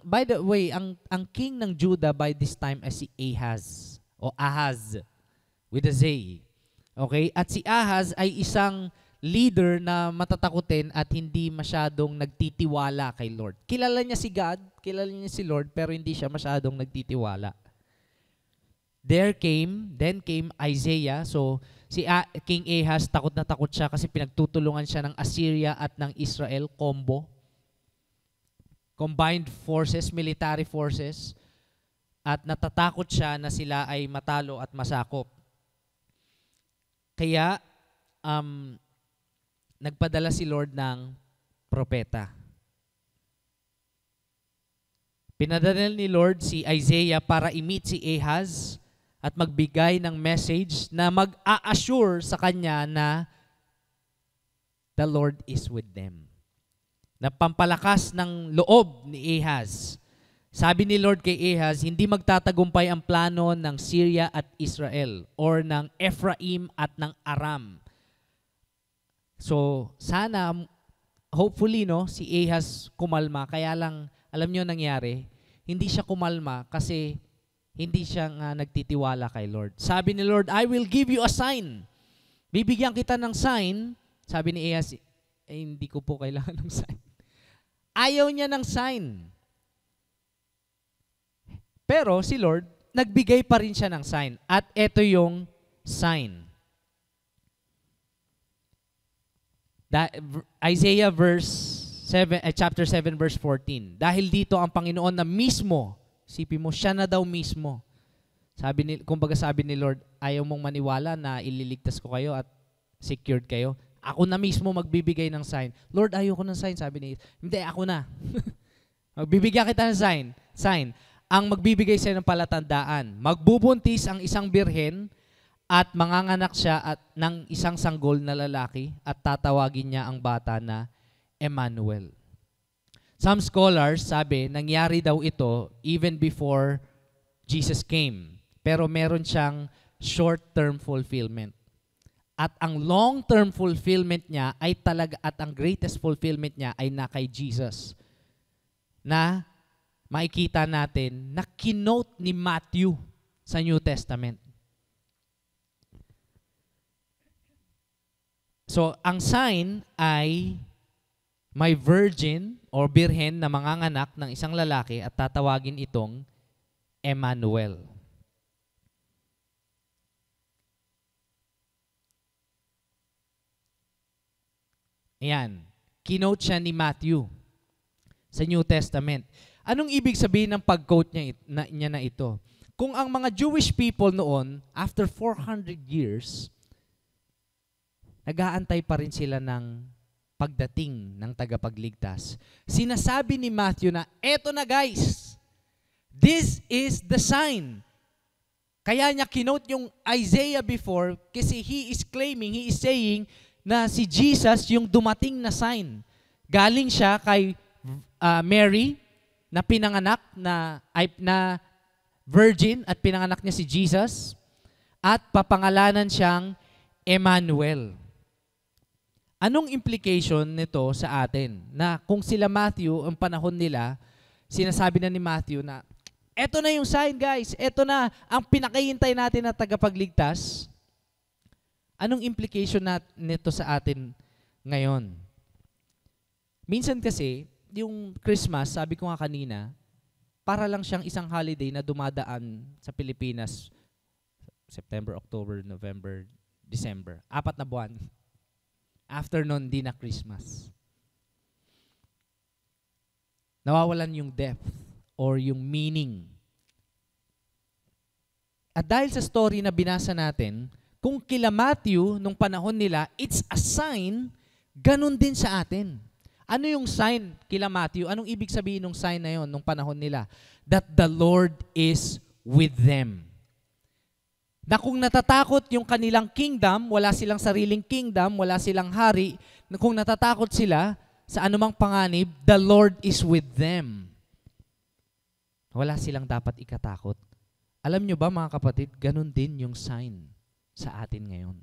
Speaker 5: By the way, ang king ng Judah by this time ay si Ahaz, o Ahaz, with a Z. Okay? At si Ahaz ay isang leader na matatakutin at hindi masyadong nagtitiwala kay Lord. Kilala niya si God, kilala niya si Lord, pero hindi siya masyadong nagtitiwala. Then came Isaiah. So, King Ahaz, takot na takot siya kasi pinagtutulungan siya ng Assyria at ng Israel, combo. Combined forces, military forces. At natatakot siya na sila ay matalo at masakop. Kaya, nagpadala si Lord ng propeta. Pinadala ni Lord si Isaiah para i-meet si Ahaz at magbigay ng message na mag-a-assure sa kanya na the Lord is with them. Na pampalakas ng loob ni Ahaz. Sabi ni Lord kay Ahaz, hindi magtatagumpay ang plano ng Syria at Israel or ng Ephraim at ng Aram. So, sana, hopefully, no, si Ahaz kumalma. Kaya lang, alam nyo nangyari, hindi siya kumalma kasi hindi siya nagtitiwala kay Lord. Sabi ni Lord, I will give you a sign. Bibigyan kita ng sign. Sabi ni Ahaz, hindi ko po kailangan ng sign. Ayaw niya ng sign. Pero si Lord, nagbigay pa rin siya ng sign. At ito yung sign. Isaiah chapter 7 verse 14. Dahil dito ang Panginoon na mismo, sipin mo, siya na daw mismo. Kumbaga sabi ni Lord, ayaw mong maniwala na ililigtas ko kayo at secured kayo. Ako na mismo magbibigay ng sign. Lord, ayaw ko ng sign. Sabi ni, hindi, ako na. Magbibigyan kita ng sign. Ang magbibigay sa'yo ng palatandaan. Magbubuntis ang isang birhen at manganganak siya ng isang sanggol na lalaki at tatawagin niya ang bata na Emmanuel. Some scholars sabi, nangyari daw ito even before Jesus came. Pero meron siyang short-term fulfillment. At ang long-term fulfillment niya ay talaga, at ang greatest fulfillment niya ay na kay Jesus. Na makikita natin na kinote ni Matthew sa New Testament. So, ang sign ay may virgin or birhen na manganganak ng isang lalaki at tatawagin itong Emmanuel. Ayan. Kinote siya ni Matthew sa New Testament. Anong ibig sabihin ng pag-quote niya na ito? Kung ang mga Jewish people noon, after 400 years, nag-aantay pa rin sila ng pagdating ng tagapagligtas. Sinasabi ni Matthew na, eto na guys, this is the sign. Kaya niya kinote yung Isaiah before kasi he is saying na si Jesus yung dumating na sign. Galing siya kay Mary na pinanganak na virgin at pinanganak niya si Jesus at papangalanan siyang Emmanuel. Anong implication nito sa atin? Na kung sila Matthew, ang panahon nila, sinasabi na ni Matthew na, eto na yung sign guys, eto na ang pinakahintay natin na tagapagligtas. Anong implication nito sa atin ngayon? Minsan kasi, yung Christmas, sabi ko nga kanina, para lang siyang isang holiday na dumadaan sa Pilipinas, September, October, November, December. 4 na buwan. After nun, di na Christmas. Nawawalan yung depth or yung meaning. At dahil sa story na binasa natin, kung kila Matthew, nung panahon nila, it's a sign, ganun din sa atin. Ano yung sign kila Matthew? Anong ibig sabihin ng sign na yon nung panahon nila? That the Lord is with them. Na kung natatakot yung kanilang kingdom, wala silang sariling kingdom, wala silang hari, na kung natatakot sila sa anumang panganib, the Lord is with them. Wala silang dapat ikatakot. Alam nyo ba mga kapatid, ganun din yung sign sa atin ngayon.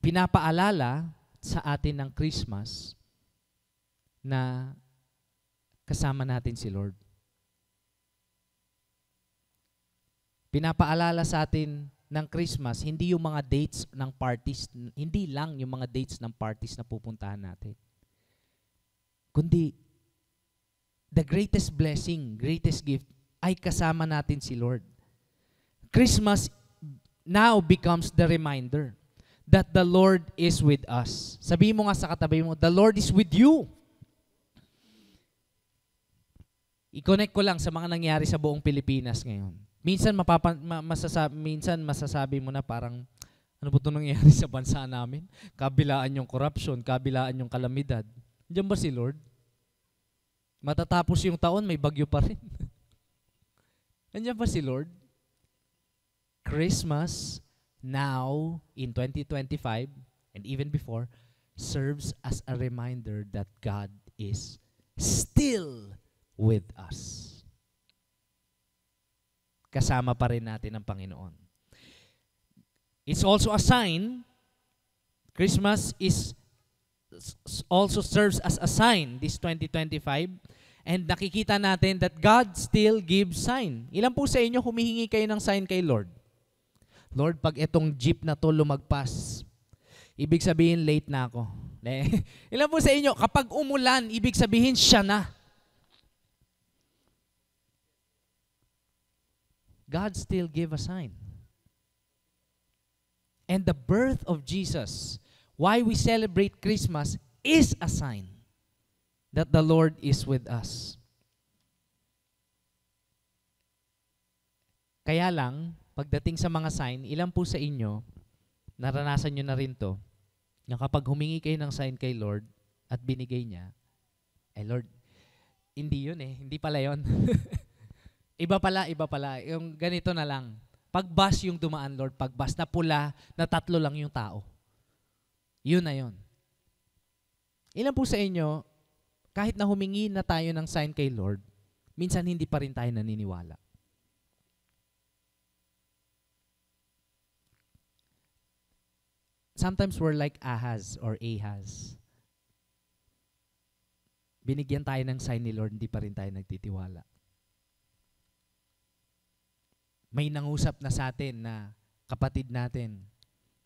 Speaker 5: Pinapaalala sa atin ng Christmas na kasama natin si Lord. Pinapaalala sa atin ng Christmas, hindi yung mga dates ng parties, hindi lang yung mga dates ng parties na pupuntahan natin. Kundi, the greatest blessing, greatest gift, ay kasama natin si Lord. Christmas now becomes the reminder that the Lord is with us. Sabihin mo nga sa katabi mo, the Lord is with you. I-connect ko lang sa mga nangyari sa buong Pilipinas ngayon. Minsan masasabi mo na parang, ano po ito nangyari sa bansa namin? Kabilaan yung corruption, kabilaan yung kalamidad. Diyan ba si Lord? Matatapos yung taon, may bagyo pa rin. Nandiyan ba si Lord? Christmas now in 2025 and even before serves as a reminder that God is still with us. Kasama pa rin natin ang Panginoon. It's also a sign, Christmas also serves as a sign this 2025, and nakikita natin that God still gives sign. Ilan po sa inyo humihingi kayo ng sign kay Lord? Lord, pag itong jeep na to lumagpas, ibig sabihin late na ako. Ilan po sa inyo, kapag umulan, ibig sabihin siya na. God still give a sign. And the birth of Jesus, why we celebrate Christmas, is a sign that the Lord is with us. Kaya lang, pagdating sa mga sign, ilan po sa inyo, naranasan nyo na rin to, na kapag humingi kayo ng sign kay Lord at binigay niya, Lord, hindi yun hindi pala yun. Iba pala. Yung ganito na lang. Pag bus yung dumaan, Lord, pag bus na pula, na 3 lang yung tao. Yun na yun. Ilan po sa inyo, kahit na humingi na tayo ng sign kay Lord, minsan hindi pa rin tayo naniniwala. Sometimes we're like Ahaz or Ahaz. Binigyan tayo ng sign ni Lord, hindi pa rin tayo nagtitiwala. May nangusap na sa atin na kapatid natin,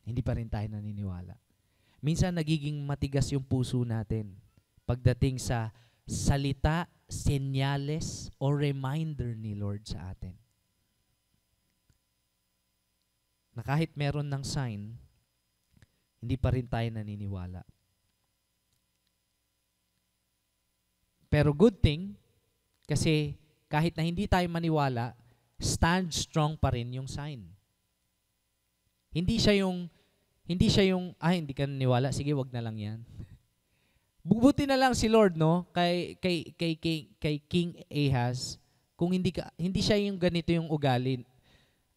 Speaker 5: hindi pa rin tayo naniniwala. Minsan nagiging matigas yung puso natin pagdating sa salita, senyales, o reminder ni Lord sa atin. Na kahit meron ng sign, hindi pa rin tayo naniniwala. Pero good thing, kasi kahit na hindi tayo maniwala, stand strong pa rin yung sign. Hindi siya yung, hindi ka naniwala, sige, wag na lang yan. Bubuti na lang si Lord, no, kay King Ahaz, kung hindi siya yung ganito yung ugali.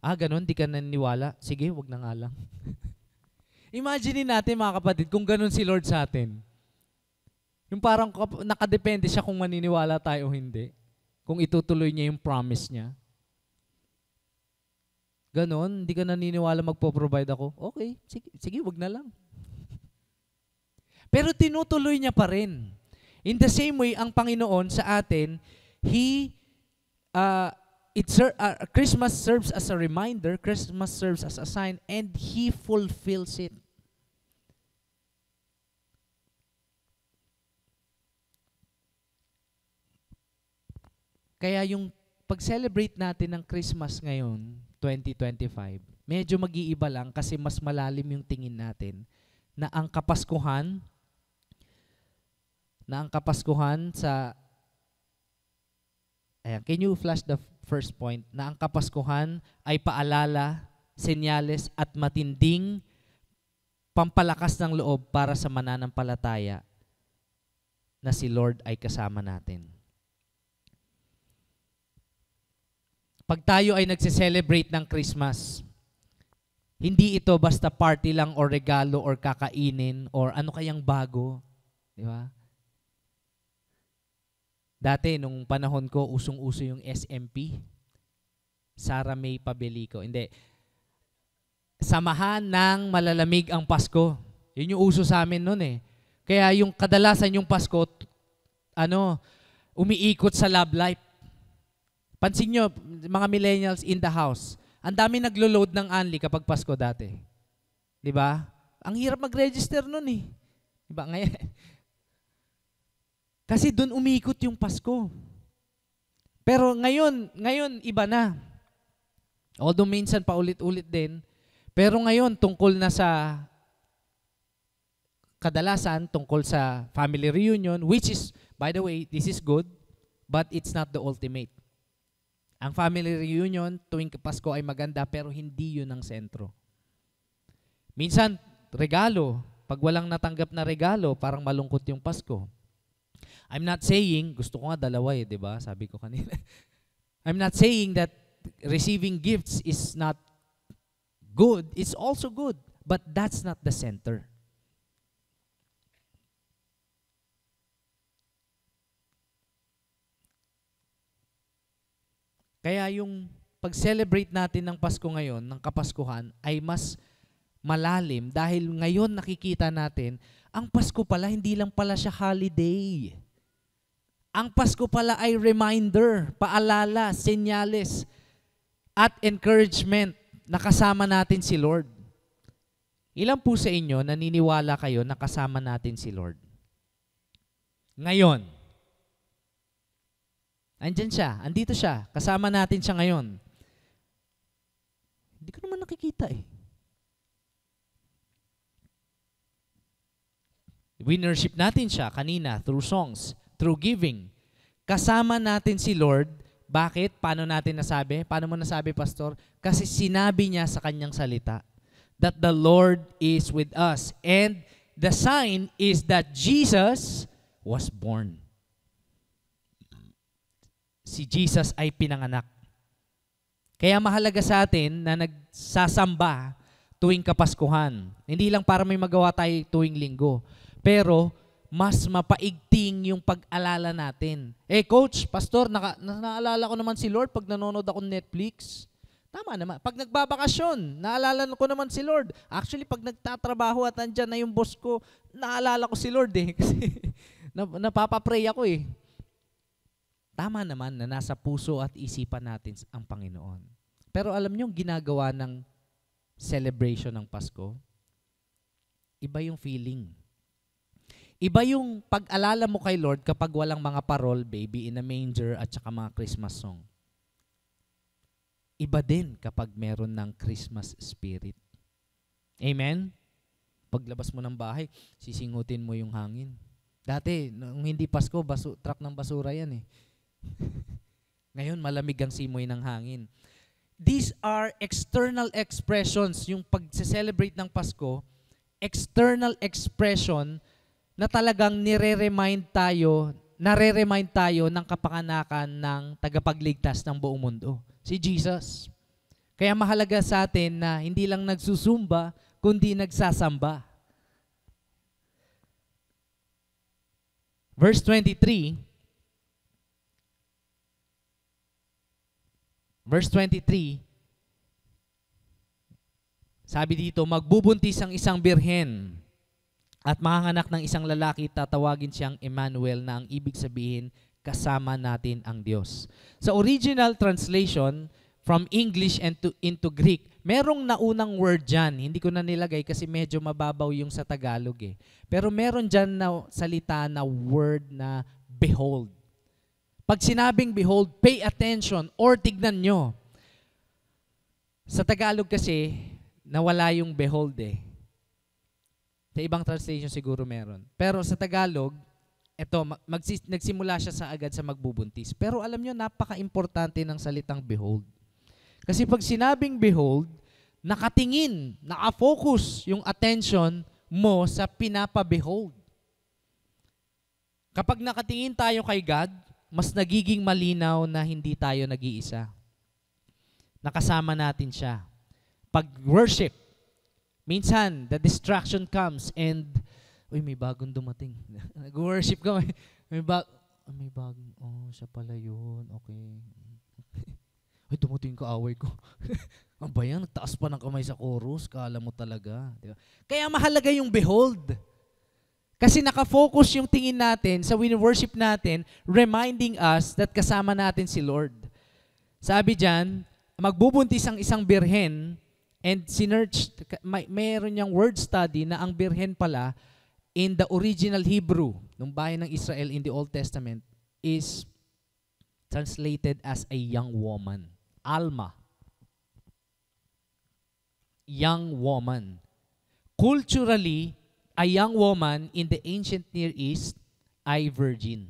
Speaker 5: Ganun, hindi ka naniniwala, sige, wag na nga lang. Imagine natin mga kapatid, kung ganun si Lord sa atin. Yung parang nakadepende siya kung maniniwala tayo o hindi. Kung itutuloy niya yung promise niya. Ganon, hindi ka naniniwala magpo-provide ako. Okay, sige, wag na lang. Pero tinutuloy niya pa rin. In the same way, ang Panginoon sa atin, Christmas serves as a reminder, Christmas serves as a sign, and He fulfills it. Kaya yung pag-celebrate natin ng Christmas ngayon, 2025, medyo mag-iiba lang kasi mas malalim yung tingin natin na ang Kapaskuhan sa can you flash the first point? Na ang Kapaskuhan ay paalala, senyales at matinding pampalakas ng loob para sa mananampalataya na si Lord ay kasama natin. Pag tayo ay nagse-celebrate ng Christmas, hindi ito basta party lang or regalo or kakainin or ano kayang bago. Di ba? Dati, nung panahon ko, usong-uso yung SMP. Sara May Pabelico. Hindi. Samahan ng malalamig ang Pasko. Yun yung uso sa amin noon eh. Kaya yung kadalasan yung Pasko, umiikot sa love life. Pansin nyo, mga millennials in the house, ang dami naglo-load ng Anli kapag Pasko dati. Di ba? Ang hirap mag-register nun eh. Di ba? Ngayon. Kasi doon umiikot yung Pasko. Pero ngayon iba na. Although minsan paulit-ulit din, pero ngayon tungkol na sa kadalasan tungkol sa family reunion, which is, by the way, this is good, but it's not the ultimate. Ang family reunion tuwing Pasko ay maganda pero hindi yun ang sentro. Minsan, regalo. Pag walang natanggap na regalo, parang malungkot yung Pasko. I'm not saying, gusto ko nga dalawa di ba? Sabi ko kanina. I'm not saying that receiving gifts is not good. It's also good, but that's not the center. Kaya yung pag-celebrate natin ng Pasko ngayon, ng Kapaskuhan, ay mas malalim dahil ngayon nakikita natin, ang Pasko pala, hindi lang pala siya holiday. Ang Pasko pala ay reminder, paalala, senyales, at encouragement na kasama natin si Lord. Ilan po sa inyo naniniwala kayo na kasama natin si Lord? Ngayon. Andyan siya, andito siya, kasama natin siya ngayon. Hindi ko naman nakikita eh. Winnership natin siya kanina through songs, through giving. Kasama natin si Lord. Bakit? Paano natin nasabi? Paano mo nasabi, Pastor? Kasi sinabi niya sa kanyang salita that the Lord is with us. And the sign is that Jesus was born. Si Jesus ay pinanganak. Kaya mahalaga sa atin na nagsasamba tuwing Kapaskuhan. Hindi lang para may magawa tayo tuwing linggo. Pero mas mapaigting yung pag-alala natin. Coach, pastor, naalala ko naman si Lord pag nanonood ako ng Netflix. Tama naman. Pag nagbabakasyon, naalala ko naman si Lord. Actually, pag nagtatrabaho at nandyan na yung boss ko, naalala ko si Lord eh. Kasi napapapray ako eh. Tama naman na nasa puso at isipan natin ang Panginoon. Pero alam niyo, ginagawa ng celebration ng Pasko, iba yung feeling. Iba yung pag-alala mo kay Lord kapag walang mga parol, baby in a manger, at saka mga Christmas song. Iba din kapag meron ng Christmas spirit. Amen? Paglabas mo ng bahay, sisingutin mo yung hangin. Dati, nung hindi Pasko, truck ng basura yan eh. Ngayon, malamig ang simoy ng hangin. These are external expressions. Yung pag-celebrate ng Pasko, external expression na talagang nare-remind tayo ng kapanganakan ng tagapagligtas ng buong mundo, si Jesus. Kaya mahalaga sa atin na hindi lang nagsusumba, kundi nagsasamba. Verse 23, sabi dito, magbubuntis ang isang birhen at manganganak ng isang lalaki, tatawagin siyang Emmanuel, na ang ibig sabihin, kasama natin ang Diyos. Sa original translation, from English into Greek, merong naunang word dyan. Hindi ko na nilagay kasi medyo mababaw yung sa Tagalog eh. Pero meron dyan na salita na word na behold. Pag sinabing behold, pay attention or tignan nyo. Sa Tagalog kasi, nawala yung behold eh. Sa ibang translation siguro meron. Pero sa Tagalog, nagsimula siya agad sa magbubuntis. Pero alam nyo, napaka-importante ng salitang behold. Kasi pag sinabing behold, nakatingin, naka-focus yung attention mo sa pinapa-behold. Kapag nakatingin tayo kay God, mas nagiging malinaw na hindi tayo nag-iisa. Nakasama natin siya. Pag worship, minsan, the distraction comes and, may bagong dumating. Nag-worship ka, may bagong, siya pala yun, okay. Dumating ka, away ko. Ang bayan, nagtaas pa ng kamay sa chorus, kala mo talaga. Diba? Kaya mahalaga yung behold. Kasi nakafocus yung tingin natin sa worship natin, reminding us that kasama natin si Lord. Sabi dyan, magbubuntis ang isang birhen. And mayroon niyang word study na ang birhen pala in the original Hebrew, nung bayan ng Israel in the Old Testament, is translated as a young woman. Alma. Young woman. Culturally, a young woman in the ancient Near East ay virgin.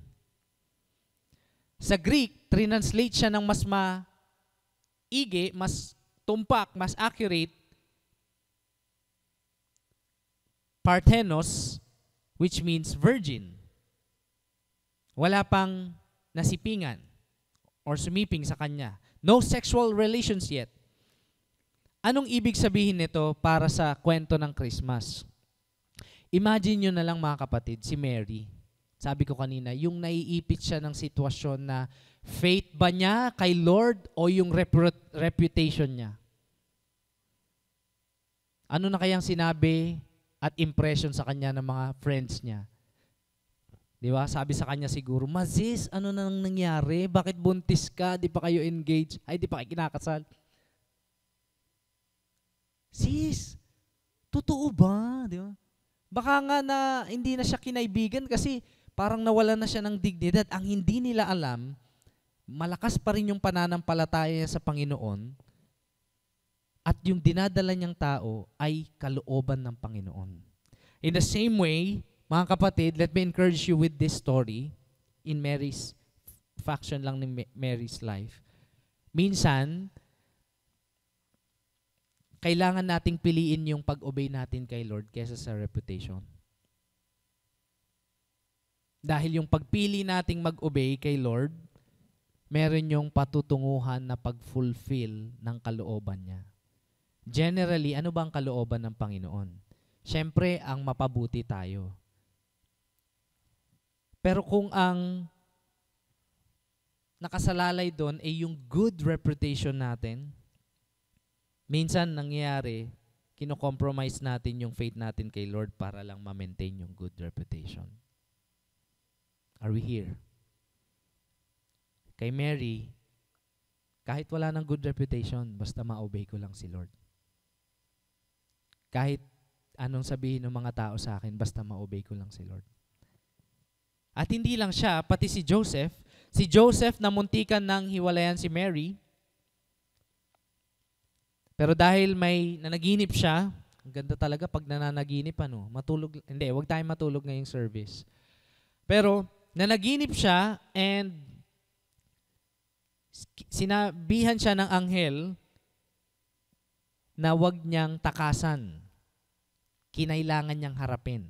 Speaker 5: Sa Greek, translate siya ng mas maigi, mas tumpak, mas accurate, Parthenos, which means virgin. Wala pang nasipingan or sumiping sa kanya. No sexual relations yet. Anong ibig sabihin nito para sa kwento ng Christmas? Imagine nyo na lang mga kapatid, si Mary. Sabi ko kanina, yung naiipit siya ng sitwasyon na faith ba niya kay Lord o yung reputation niya? Ano na kayang sinabi at impression sa kanya ng mga friends niya? Di ba? Sabi sa kanya siguro, Mazis, ano na nang nangyari? Bakit buntis ka? Di pa kayo engaged? Ay, di pa kayo kinakasal? Sis, totoo ba? Di ba? Baka nga na hindi na siya kinaibigan kasi parang nawala na siya ng dignidad. Ang hindi nila alam, malakas pa rin yung pananampalataya niya sa Panginoon at yung dinadala niyang tao ay kalooban ng Panginoon. In the same way, mga kapatid, let me encourage you with this story in Mary's faction lang ni Mary's life. Minsan, kailangan nating piliin yung pag-obey natin kay Lord kaysa sa reputation. Dahil yung pagpili nating mag-obey kay Lord, meron yung patutunguhan na pag-fulfill ng kalooban niya. Generally, ano ba ang kalooban ng Panginoon? Siyempre, ang mapabuti tayo. Pero kung ang nakasalalay doon ay yung good reputation natin, minsan nangyayari, kino-compromise natin yung faith natin kay Lord para lang ma-maintain yung good reputation. Are we here? Kay Mary, kahit wala ng good reputation, basta ma-obey ko lang si Lord. Kahit anong sabihin ng mga tao sa akin, basta ma-obey ko lang si Lord. At hindi lang siya, pati si Joseph na muntikan ng hiwalayan si Mary, pero dahil may nanaginip siya, ang ganda talaga pag nananaginip, matulog, hindi, wag tayong matulog ngayong service. Pero, nanaginip siya and sinabihan siya ng anghel na wag niyang takasan. Kinailangan niyang harapin.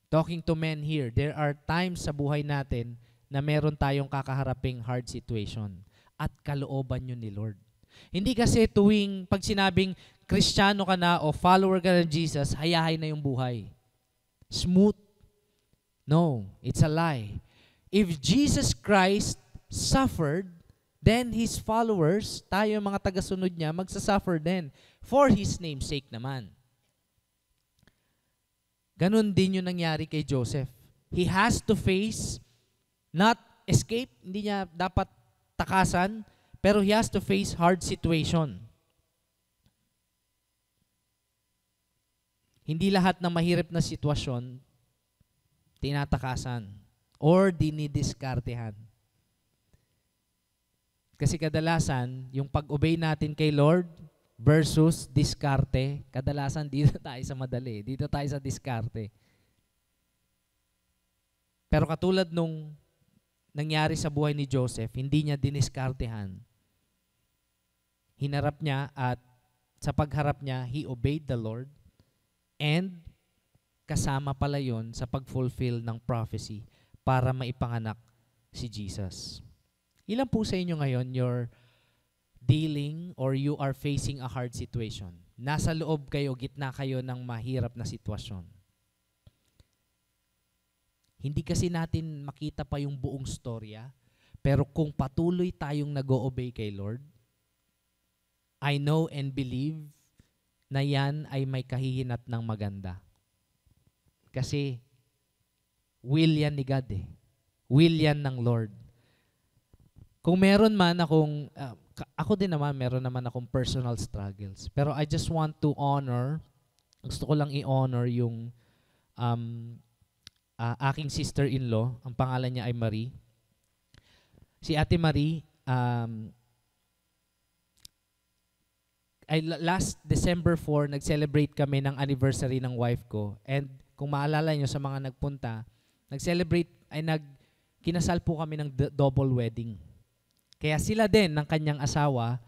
Speaker 5: Talking to men here, there are times sa buhay natin na meron tayong kakaharaping hard situation at kalooban yun ni Lord. Hindi kasi tuwing pag sinabing Kristiyano ka na o follower ka ng Jesus, hayahay na yung buhay. Smooth. No, it's a lie. If Jesus Christ suffered, then His followers, tayo mga tagasunod niya, magsasuffer din for His name's sake naman. Ganon din yung nangyari kay Joseph. He has to face, not escape, hindi niya dapat takasan, pero he has to face hard situation. Hindi lahat ng mahirap na sitwasyon tinatakasan or dinidiskartehan. Kasi kadalasan, yung pag-obey natin kay Lord versus diskarte, kadalasan dito tayo sa madali, dito tayo sa diskarte. Pero katulad nung nangyari sa buhay ni Joseph, hindi niya diniskartehan. Hinarap niya at sa pagharap niya, he obeyed the Lord and kasama pala yun sa pag-fulfill ng prophecy para maipanganak si Jesus. Ilan po sa inyo ngayon you're dealing or you are facing a hard situation? Nasa loob kayo, gitna kayo ng mahirap na sitwasyon. Hindi kasi natin makita pa yung buong storya, pero kung patuloy tayong nag-o-obey kay Lord, I know and believe na yan ay may kahihinat ng maganda. Kasi will yan ni God eh. Will yan ng Lord. Kung meron man akong, ako din naman, meron naman akong personal struggles. Pero I just want to honor, gusto ko lang i-honor yung aking sister-in-law, ang pangalan niya ay Marie. si Ate Marie, last December 4, nag-celebrate kami ng anniversary ng wife ko. And kung maalala nyo sa mga nagpunta, kinasal po kami ng double wedding. Kaya sila din ng kanyang asawa,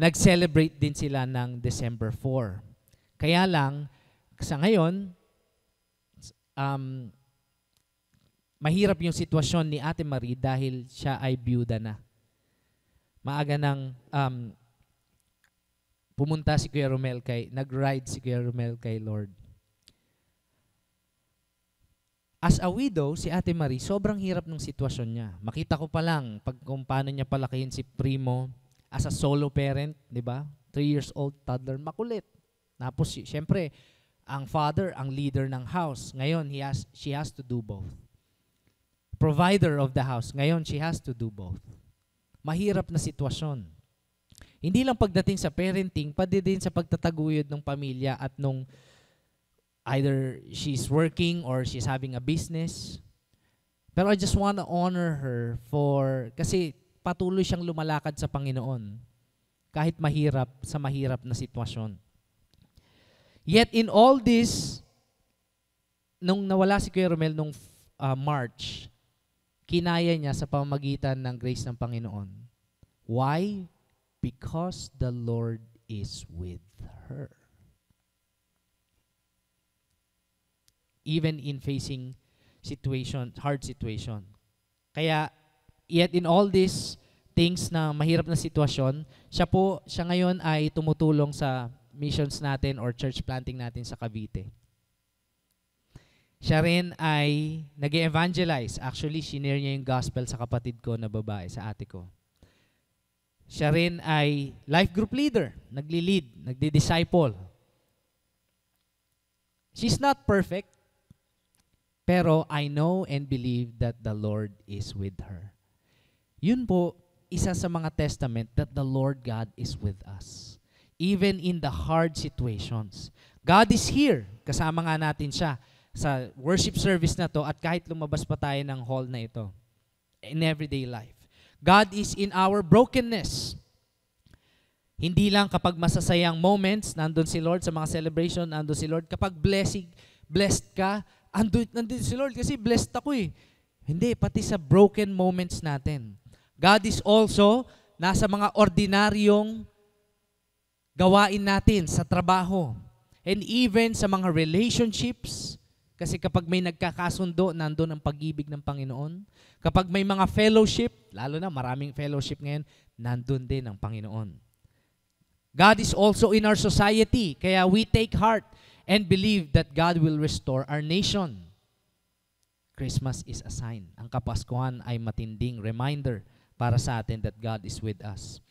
Speaker 5: nag-celebrate din sila ng December 4. Kaya lang, sa ngayon, mahirap yung sitwasyon ni Ate Marie dahil siya ay byuda na. Maaga nang pumunta si Kuya Romel nag-ride si Kuya Romel kay Lord. As a widow, si Ate Marie, sobrang hirap ng sitwasyon niya. Makita ko pa lang kung paano niya palakihin si Primo as a solo parent, di ba? 3 years old toddler, makulit. Tapos, siyempre, ang father, ang leader ng house. Ngayon, she has to do both. Provider of the house. Ngayon, she has to do both. Mahirap na sitwasyon. Hindi lang pagdating sa parenting, pati din sa pagtataguyod ng pamilya at nung either she's working or she's having a business. Pero I just want to honor her kasi patuloy siyang lumalakad sa Panginoon kahit mahirap na sitwasyon. Yet in all this, nung nawala si Kuya Romel nung March, kinaya niya sa pamamagitan ng grace ng Panginoon. Why? Because the Lord is with her. Even in facing hard situation. Kaya, yet in all these things na mahirap na sitwasyon, siya ngayon ay tumutulong sa missions natin or church planting natin sa Cavite. Siya rin ay nag-evangelize. Actually, shinare niya yung gospel sa kapatid ko na babae, sa ate ko. Siya rin ay life group leader, nagli-lead, nagdi-disciple. She's not perfect, pero I know and believe that the Lord is with her. Yun po, isa sa mga testament that the Lord God is with us. Even in the hard situations. God is here. Kasama nga natin siya sa worship service na to at kahit lumabas pa tayo ng hall na ito. In everyday life. God is in our brokenness. Hindi lang kapag masasayang moments, nandun si Lord sa mga celebration, nandun si Lord. Kapag blessed ka, nandun si Lord kasi blessed ako eh. Hindi, pati sa broken moments natin. God is also nasa mga ordinaryong gawain natin sa trabaho. And even sa mga relationships, kasi kapag may nagkakasundo, nandun ang pag-ibig ng Panginoon. Kapag may mga fellowship, lalo na maraming fellowship ngayon, nandun din ang Panginoon. God is also in our society, kaya we take heart and believe that God will restore our nation. Christmas is a sign. Ang Kapaskuhan ay matinding reminder para sa atin that God is with us.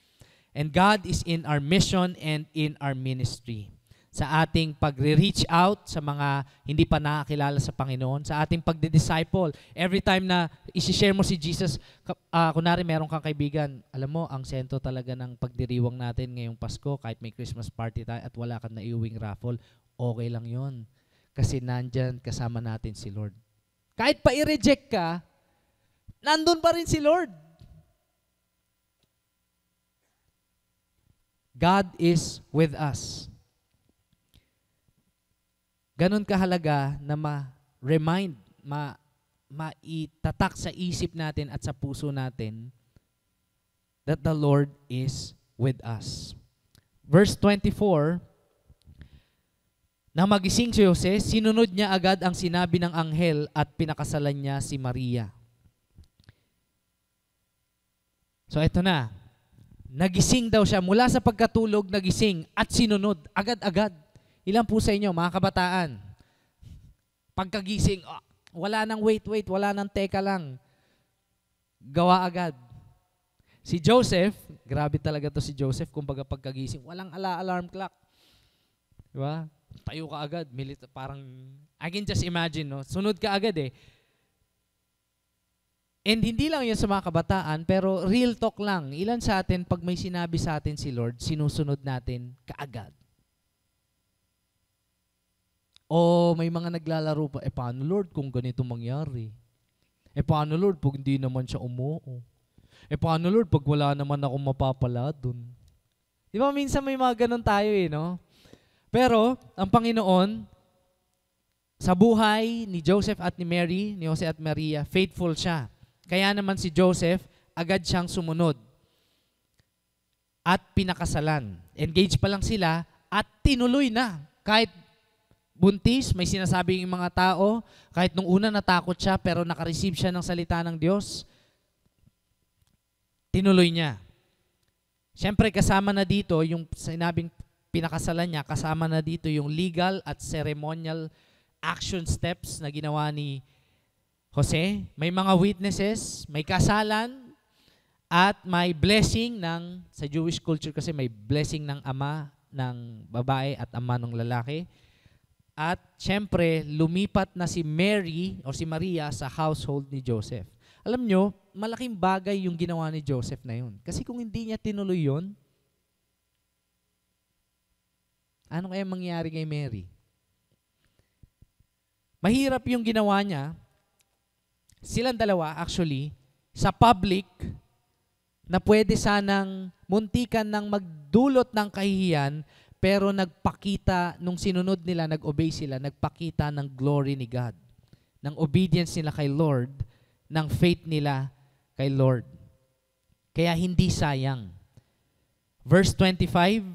Speaker 5: And God is in our mission and in our ministry. Sa ating pagre-reach out sa mga hindi pa nakakilala sa Panginoon, sa ating pagdi-disciple. Every time na isi-share mo si Jesus, kunwari meron kang kaibigan, alam mo, ang sentro talaga ng pagdiriwang natin ngayong Pasko, kahit may Christmas party tayo at wala kang naiuwing raffle, okay lang yon. Kasi nandyan kasama natin si Lord. Kahit pa i-reject ka, nandun pa rin si Lord. God is with us. Ganon kahalaga na ma-remind, maitatak sa isip natin at sa puso natin that the Lord is with us. Verse 24, nang magising si Jose, sinunod niya agad ang sinabi ng anghel at pinakasalan niya si Maria. So ito na, nagising daw siya, mula sa pagkatulog, nagising at sinunod, agad-agad. Ilan po sa inyo, mga kabataan, pagkagising, wala nang wait, wala nang teka lang. Gawa agad. Si Joseph, grabe talaga to si Joseph, kumbaga pagkagising, walang alarm clock. Diba? Tayo ka agad, parang, I can just imagine, no? Sunod ka agad eh. And hindi lang yun sa mga kabataan, pero real talk lang. Ilan sa atin, pag may sinabi sa atin si Lord, sinusunod natin kaagad. O may mga naglalaro pa, paano Lord kung ganito mangyari? Paano Lord pag hindi naman siya umuo? Paano Lord, pag wala naman akong mapapala dun? Di ba minsan may mga ganun tayo no? Pero, ang Panginoon, sa buhay ni Joseph at ni Mary, ni Jose at Maria, faithful siya. Kaya naman si Joseph, agad siyang sumunod. At pinakasalan. Engaged pa lang sila at tinuloy na. Kahit buntis, may sinasabi yung mga tao, kahit nung una natakot siya pero nakareceive siya ng salita ng Diyos, tinuloy niya. Siyempre kasama na dito, yung sinabing pinakasalan niya, kasama na dito yung legal at ceremonial action steps na ginawa ni Jose. May mga witnesses, may kasalan, at may blessing ng, sa Jewish culture kasi may blessing ng ama ng babae at ama ng lalaki. At siyempre, lumipat na si Mary o si Maria sa household ni Joseph. Alam nyo, malaking bagay yung ginawa ni Joseph na yun. Kasi kung hindi niya tinuloy yun, ano kaya mangyari kay Mary? Mahirap yung ginawa niya. Silang dalawa, actually, sa public, na pwede sanang muntikan ng magdulot ng kahihiyan, pero nagpakita, nung sinunod nila, nag-obey sila, nagpakita ng glory ni God, ng obedience nila kay Lord, ng faith nila kay Lord. Kaya hindi sayang. Verse 25,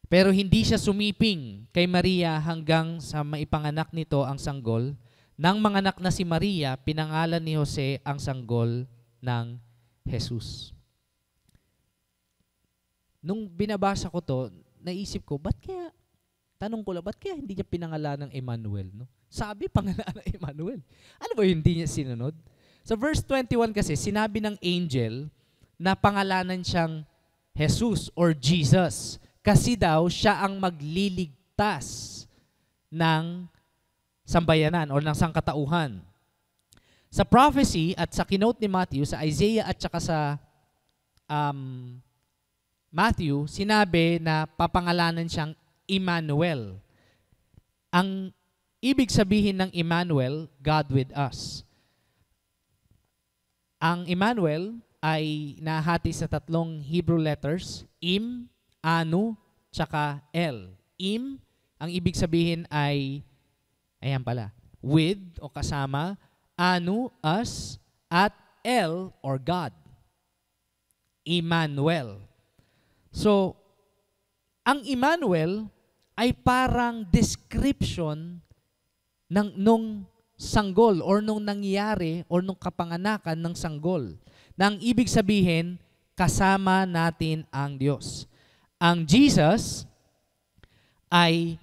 Speaker 5: pero hindi siya sumiping kay Maria hanggang sa maipanganak nito ang sanggol. Nang manganak na si Maria, pinangalan ni Jose ang sanggol ng Jesus. Nung binabasa ko to, naisip ko, tanong ko lang, ba't kaya hindi niya pinangalan ng Emmanuel? No? Sabi, pangalan ng Emmanuel. Ano ba hindi niya sinunod? Sa verse 21 kasi, sinabi ng angel na pangalanan siyang Jesus or Jesus. Kasi daw, siya ang magliligtas ng sambayanan o ng sangkatauhan. Sa prophecy at sa kinote ni Matthew, sa Isaiah at saka sa Matthew, sinabi na papangalanan siyang Emmanuel. Ang ibig sabihin ng Emmanuel, God with us. Ang Emmanuel ay nahati sa tatlong Hebrew letters, Im, Anu, tsaka El. Im, ang ibig sabihin ay, ayan pala, with o kasama, Anu, us, at El or God. Emmanuel. So, ang Emmanuel ay parang description nung sanggol or nung nangyari or nung kapanganakan ng sanggol. Na ang ibig sabihin, kasama natin ang Diyos. Ang Jesus ay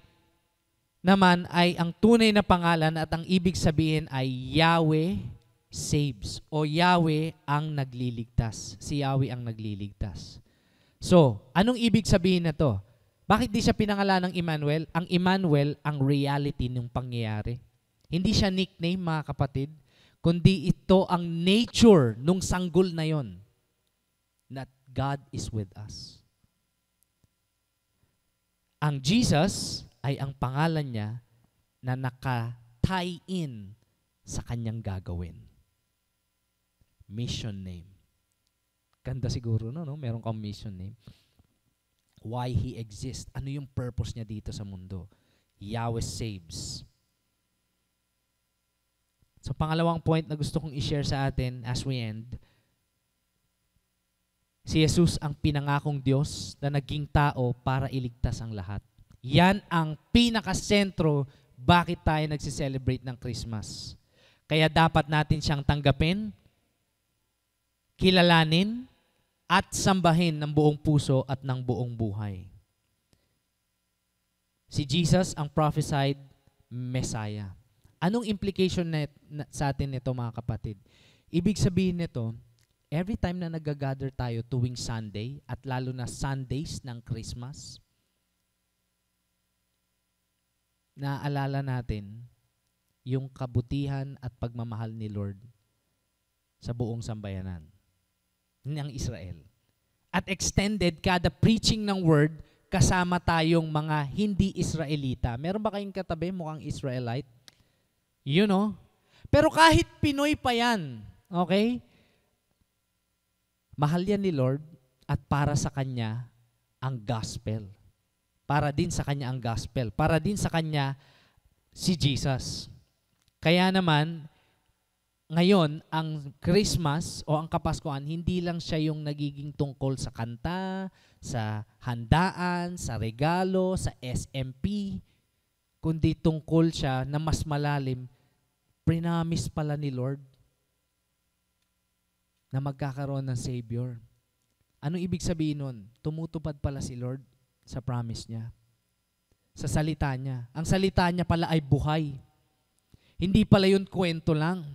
Speaker 5: naman ay ang tunay na pangalan at ang ibig sabihin ay Yahweh saves o Yahweh ang nagliligtas. Si Yahweh ang nagliligtas. So, anong ibig sabihin na to? Bakit di siya pinangalan ng Emmanuel? Ang Emmanuel ang reality ng pangyayari. Hindi siya nickname, mga kapatid, kundi ito ang nature nung sanggol na yon. That God is with us. Ang Jesus ay ang pangalan niya na naka-tie in sa kanyang gagawin. Mission name. Ganda siguro, no? Meron kang mission name. Why He exists. Ano yung purpose niya dito sa mundo? Yahweh saves. So, pangalawang point na gusto kong i-share sa atin as we end, si Jesus ang pinangakong Diyos na naging tao para iligtas ang lahat. Yan ang pinakasentro bakit tayo nagsiselebrate ng Christmas. Kaya dapat natin siyang tanggapin, kilalanin, at sambahin ng buong puso at ng buong buhay. Si Jesus ang prophesied Messiah. Anong implication sa atin nito, mga kapatid? Ibig sabihin nito, every time na nag-gather tayo tuwing Sunday at lalo na Sundays ng Christmas, naaalala natin yung kabutihan at pagmamahal ni Lord sa buong sambayanan ng Israel. At extended kada preaching ng word kasama tayong mga hindi Israelita. Meron ba kayong katabi mukhang Israelite? You know? Pero kahit Pinoy pa yan, okay? Mahal yan ni Lord at para sa Kanya ang gospel. Para din sa Kanya ang gospel. Para din sa Kanya si Jesus. Kaya naman, ngayon, ang Christmas o ang Kapaskuhan, hindi lang siya yung nagiging tungkol sa kanta, sa handaan, sa regalo, sa SMP, kundi tungkol siya na mas malalim, prinamis pala ni Lord na magkakaroon ng Savior. Anong ibig sabihin nun? Tumutupad pala si Lord sa promise niya. Sa salita niya. Ang salita niya pala ay buhay. Hindi pala yun kwento lang.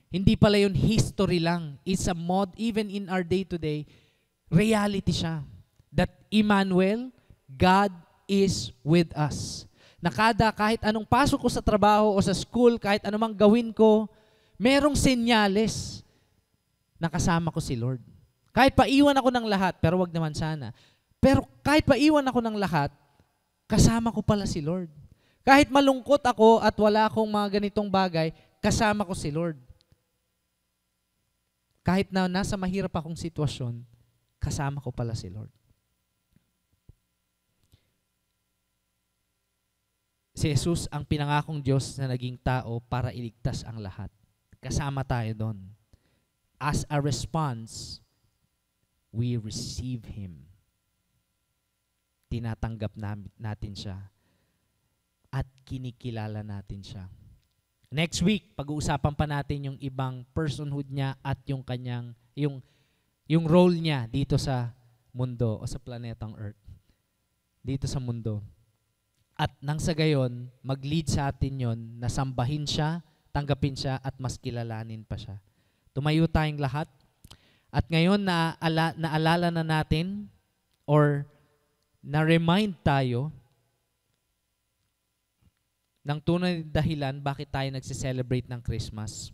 Speaker 5: Hindi pala yun history lang. It's a even in our day-to-day, reality siya. That Emmanuel, God is with us. Na kahit anong pasok ko sa trabaho o sa school, kahit anumang gawin ko, merong senyales na kasama ko si Lord. Kahit paiwan ako ng lahat, pero wag naman sana. Pero kahit paiwan ako ng lahat, kasama ko pala si Lord. Kahit malungkot ako at wala akong mga ganitong bagay, kasama ko si Lord. Kahit na nasa mahirap akong sitwasyon, kasama ko pala si Lord. Si Jesus ang pinangakong Diyos na naging tao para iligtas ang lahat. Kasama tayo doon. As a response, we receive Him. Tinatanggap natin siya. At kinikilala natin siya. Next week, pag-uusapan pa natin yung ibang personhood niya at yung kanyang, yung role niya dito sa mundo o sa planetang Earth. Dito sa mundo. At nang sa gayon, mag-lead sa atin yon na sambahin siya, tanggapin siya, at mas kilalanin pa siya. Tumayo tayong lahat. At ngayon, naalala na natin or na-remind tayo ng tunay na dahilan bakit tayo nagse-celebrate ng Christmas.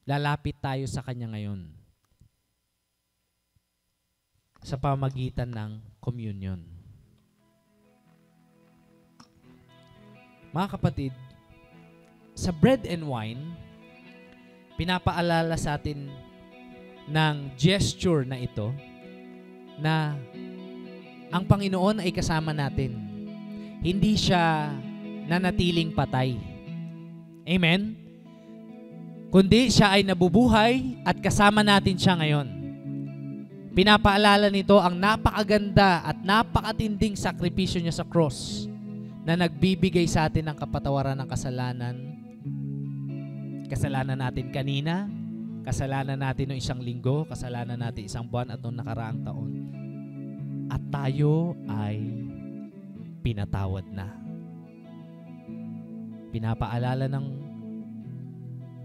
Speaker 5: Lalapit tayo sa Kanya ngayon sa pamagitan ng communion. Mga kapatid, sa bread and wine, pinapaalala sa atin ng gesture na ito na ang Panginoon ay kasama natin. Hindi siya nanatiling patay. Amen? Kundi siya ay nabubuhay at kasama natin siya ngayon. Pinapaalala nito ang napakaganda at napakatinding sakripisyo niya sa cross na nagbibigay sa atin ng kapatawaran ng kasalanan. Kasalanan natin kanina, kasalanan natin noong isang linggo, kasalanan natin isang buwan at noong nakaraang taon. At tayo ay pinatawad na. Pinapaalala ng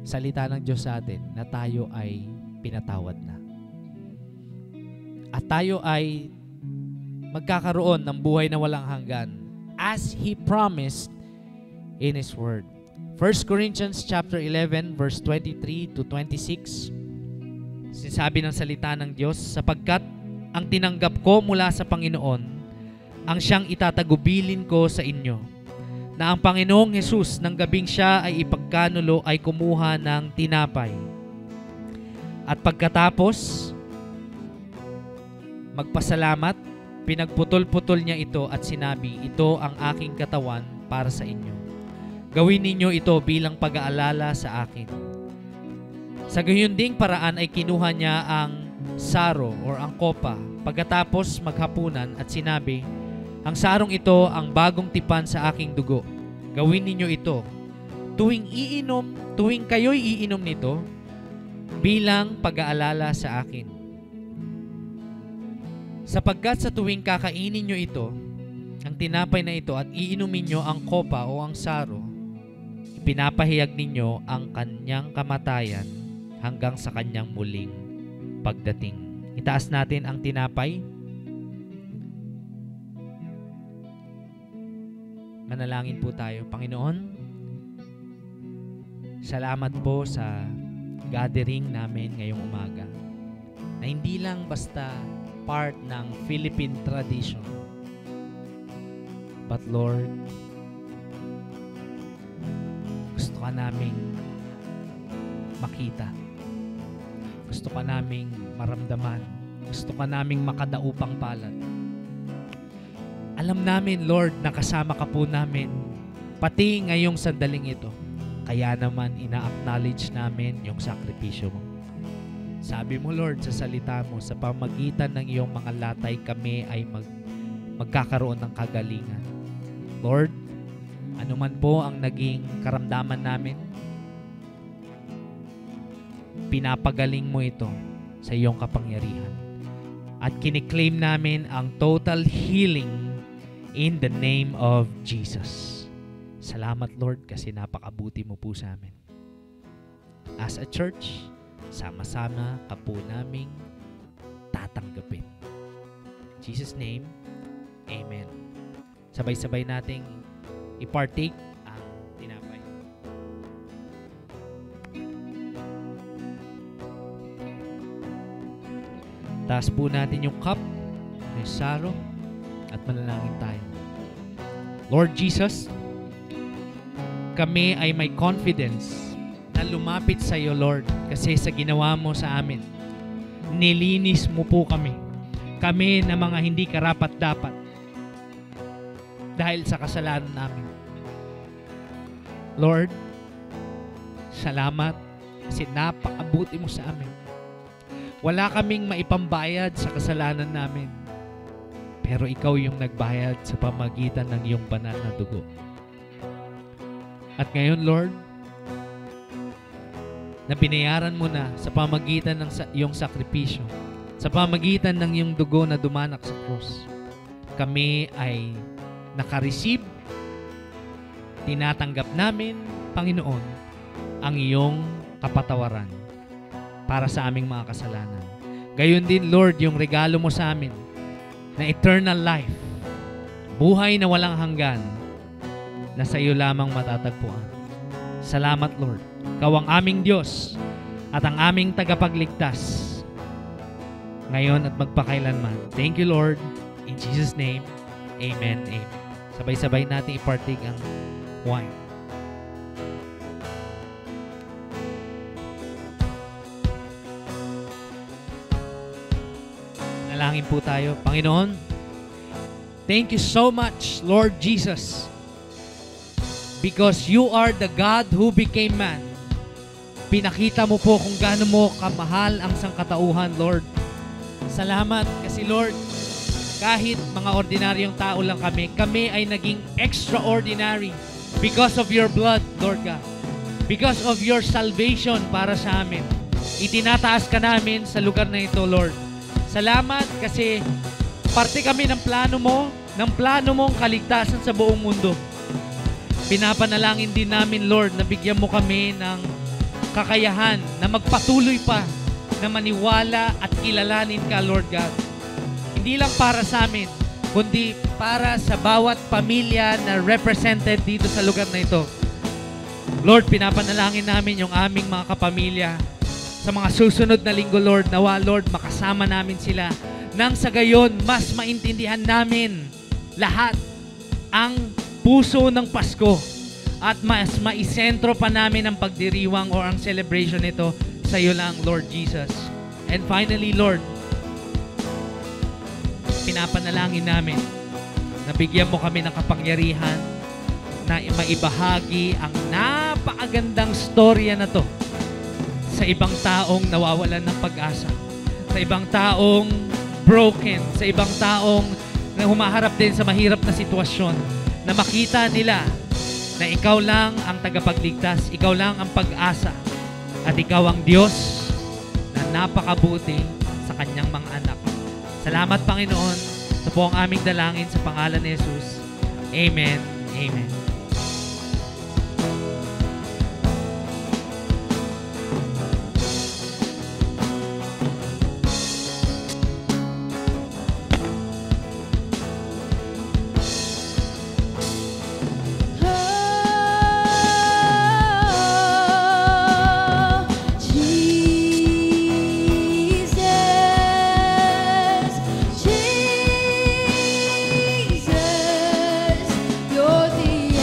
Speaker 5: salita ng Diyos sa atin na tayo ay pinatawad na. At tayo ay magkakaroon ng buhay na walang hanggan as He promised in His Word. 1 Corinthians chapter 11 verse 23 to 26. Sinasabi ng salita ng Diyos, sapagkat ang tinanggap ko mula sa Panginoon, ang siyang itatagubilin ko sa inyo, na ang Panginoong Jesus ng gabing siya ay ipagkanulo ay kumuha ng tinapay. At pagkatapos, magpasalamat, pinagputol-putol niya ito at sinabi, ito ang aking katawan para sa inyo. Gawin ninyo ito bilang pag-aalala sa akin. Sa gayon ding paraan ay kinuha niya ang saro or ang kopa pagkatapos maghapunan at sinabi, ang sarong ito ang bagong tipan sa aking dugo. Gawin ninyo ito. Tuwing kayo'y iinom nito, bilang pag-aalala sa akin. Sapagkat sa tuwing kakainin nyo ito, ang tinapay na ito at iinumin nyo ang kopa o ang saro, pinapahayag ninyo ang kanyang kamatayan hanggang sa kanyang muling pagdating. Itaas natin ang tinapay. Manalangin po tayo. Panginoon, salamat po sa gathering namin ngayong umaga na hindi lang basta part ng Philippine tradition, but Lord, gusto ka namin
Speaker 6: makita. Gusto ka naming maramdaman. Gusto ka naming makadaupang palad. Alam namin, Lord, na kasama ka po namin, pati ngayong sandaling ito. Kaya naman, ina-acknowledge namin yung sakripisyo mo. Sabi mo, Lord, sa salita mo, sa pamagitan ng iyong mga latay, kami ay magkakaroon ng kagalingan. Lord, anuman po ang naging karamdaman namin, pinapagaling mo ito sa iyong kapangyarihan. At kiniklaim namin ang total healing in the name of Jesus. Salamat, Lord, kasi napakabuti mo po sa amin. As a church, sama-sama ka po naming tatanggapin. In Jesus' name, Amen. Sabay-sabay nating i-partake ang tinapay. Taas po natin yung cup, yung saro, at manalangin tayo. Lord Jesus, kami ay may confidence na lumapit sa iyo, Lord, kasi sa ginawa mo sa amin. Nilinis mo po kami. Kami na mga hindi karapat-dapat dahil sa kasalanan namin. Lord, salamat kasi napakabuti mo sa amin. Wala kaming maipambayad sa kasalanan namin, pero ikaw yung nagbayad sa pamagitan ng iyong banal na dugo. At ngayon, Lord, na binayaran mo na sa pamagitan ng iyong sakripisyo, sa pamagitan ng iyong dugo na dumanak sa krus, kami ay nakareceive, tinatanggap namin, Panginoon, ang iyong kapatawaran para sa aming mga kasalanan. Gayon din, Lord, yung regalo mo sa amin na eternal life, buhay na walang hanggan, na sa iyo lamang matatagpuan. Salamat, Lord. Ikaw ang aming Diyos at ang aming tagapagligtas ngayon at magpakailanman. Thank you, Lord. In Jesus' name, Amen. Amen. Sabay-sabay natin i-partake ang wine. Nalangin po tayo. Panginoon, thank you so much, Lord Jesus, because you are the God who became man. Pinakita mo po kung gaano mo kamahal ang sangkatauhan, Lord. Salamat kasi, Lord, kahit mga ordinaryong tao lang kami ay naging extraordinary because of your blood, Lord God. Because of your salvation para sa amin. Itinataas ka namin sa lugar na ito, Lord. Salamat kasi parte kami ng plano mong kaligtasan sa buong mundo. Pinapanalangin din namin, Lord, na bigyan mo kami ng kakayahan na magpatuloy pa na maniwala at kilalanin ka, Lord God. Hindi lang para sa amin, kundi para sa bawat pamilya na represented dito sa lugar na ito. Lord, pinapanalangin namin yung aming mga kapamilya sa mga susunod na linggo, Lord. Nawa, Lord, makasama namin sila nang sa gayon, mas maintindihan namin lahat ang puso ng Pasko at mas maisentro pa namin ang pagdiriwang o ang celebration nito sa iyo lang, Lord Jesus. And finally, Lord, pinapanalangin namin na bigyan mo kami ng kapangyarihan na maibahagi ang napakagandang storya na to sa ibang taong nawawalan ng pag-asa, sa ibang taong broken, sa ibang taong na humaharap din sa mahirap na sitwasyon, na makita nila na ikaw lang ang tagapagligtas, ikaw lang ang pag-asa, at ikaw ang Diyos na napakabuti sa kanyang mga anak. Salamat, Panginoon. Ito po ang aming dalangin sa pangalan ni Jesus. Amen. Amen.
Speaker 2: Jesus, you're the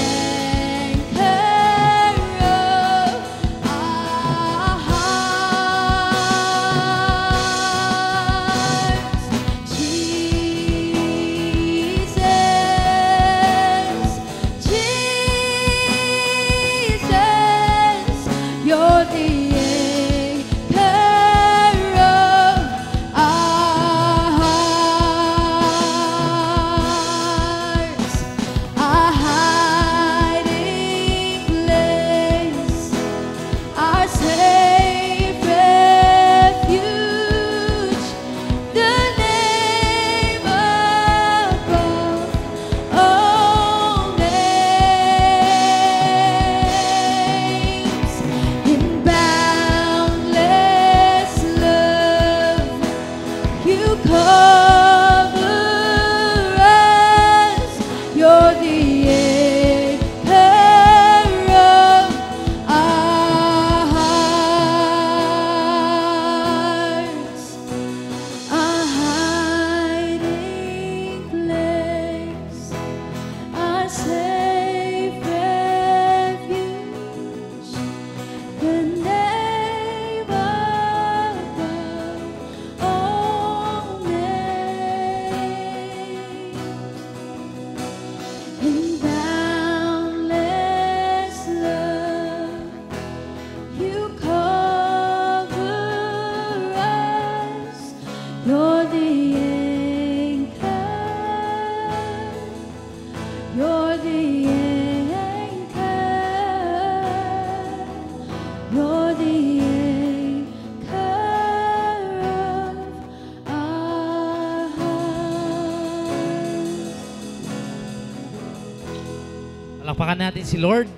Speaker 6: Palakpakan natin si Lord.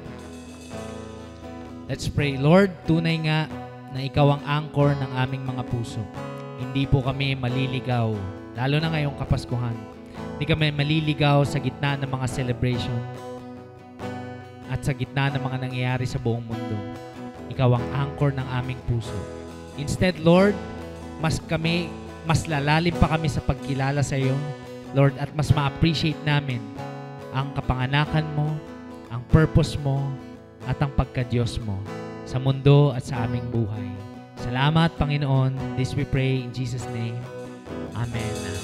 Speaker 6: Let's pray. Lord, tunay nga na ikaw ang anchor ng aming mga puso. Hindi po kami maliligaw, lalo na ngayong Kapaskuhan. Hindi kami maliligaw sa gitna ng mga celebration at sa gitna ng mga nangyayari sa buong mundo. Ikaw ang anchor ng aming puso. Instead, Lord, mas lalalim pa kami sa pagkilala sa iyo, Lord, at mas ma-appreciate namin ang kapanganakan mo, ang purpose mo, at ang pagka-Diyos mo sa mundo at sa aming buhay. Salamat, Panginoon. This we pray in Jesus' name. Amen. Amen.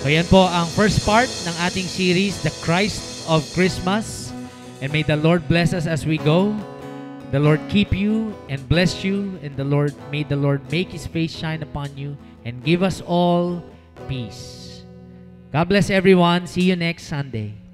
Speaker 6: So yan po ang first part ng ating series, The Christ of Christmas. And may the Lord bless us as we go. The Lord keep you and bless you. And may the Lord make His face shine upon you and give us all peace. God bless everyone. See you next Sunday.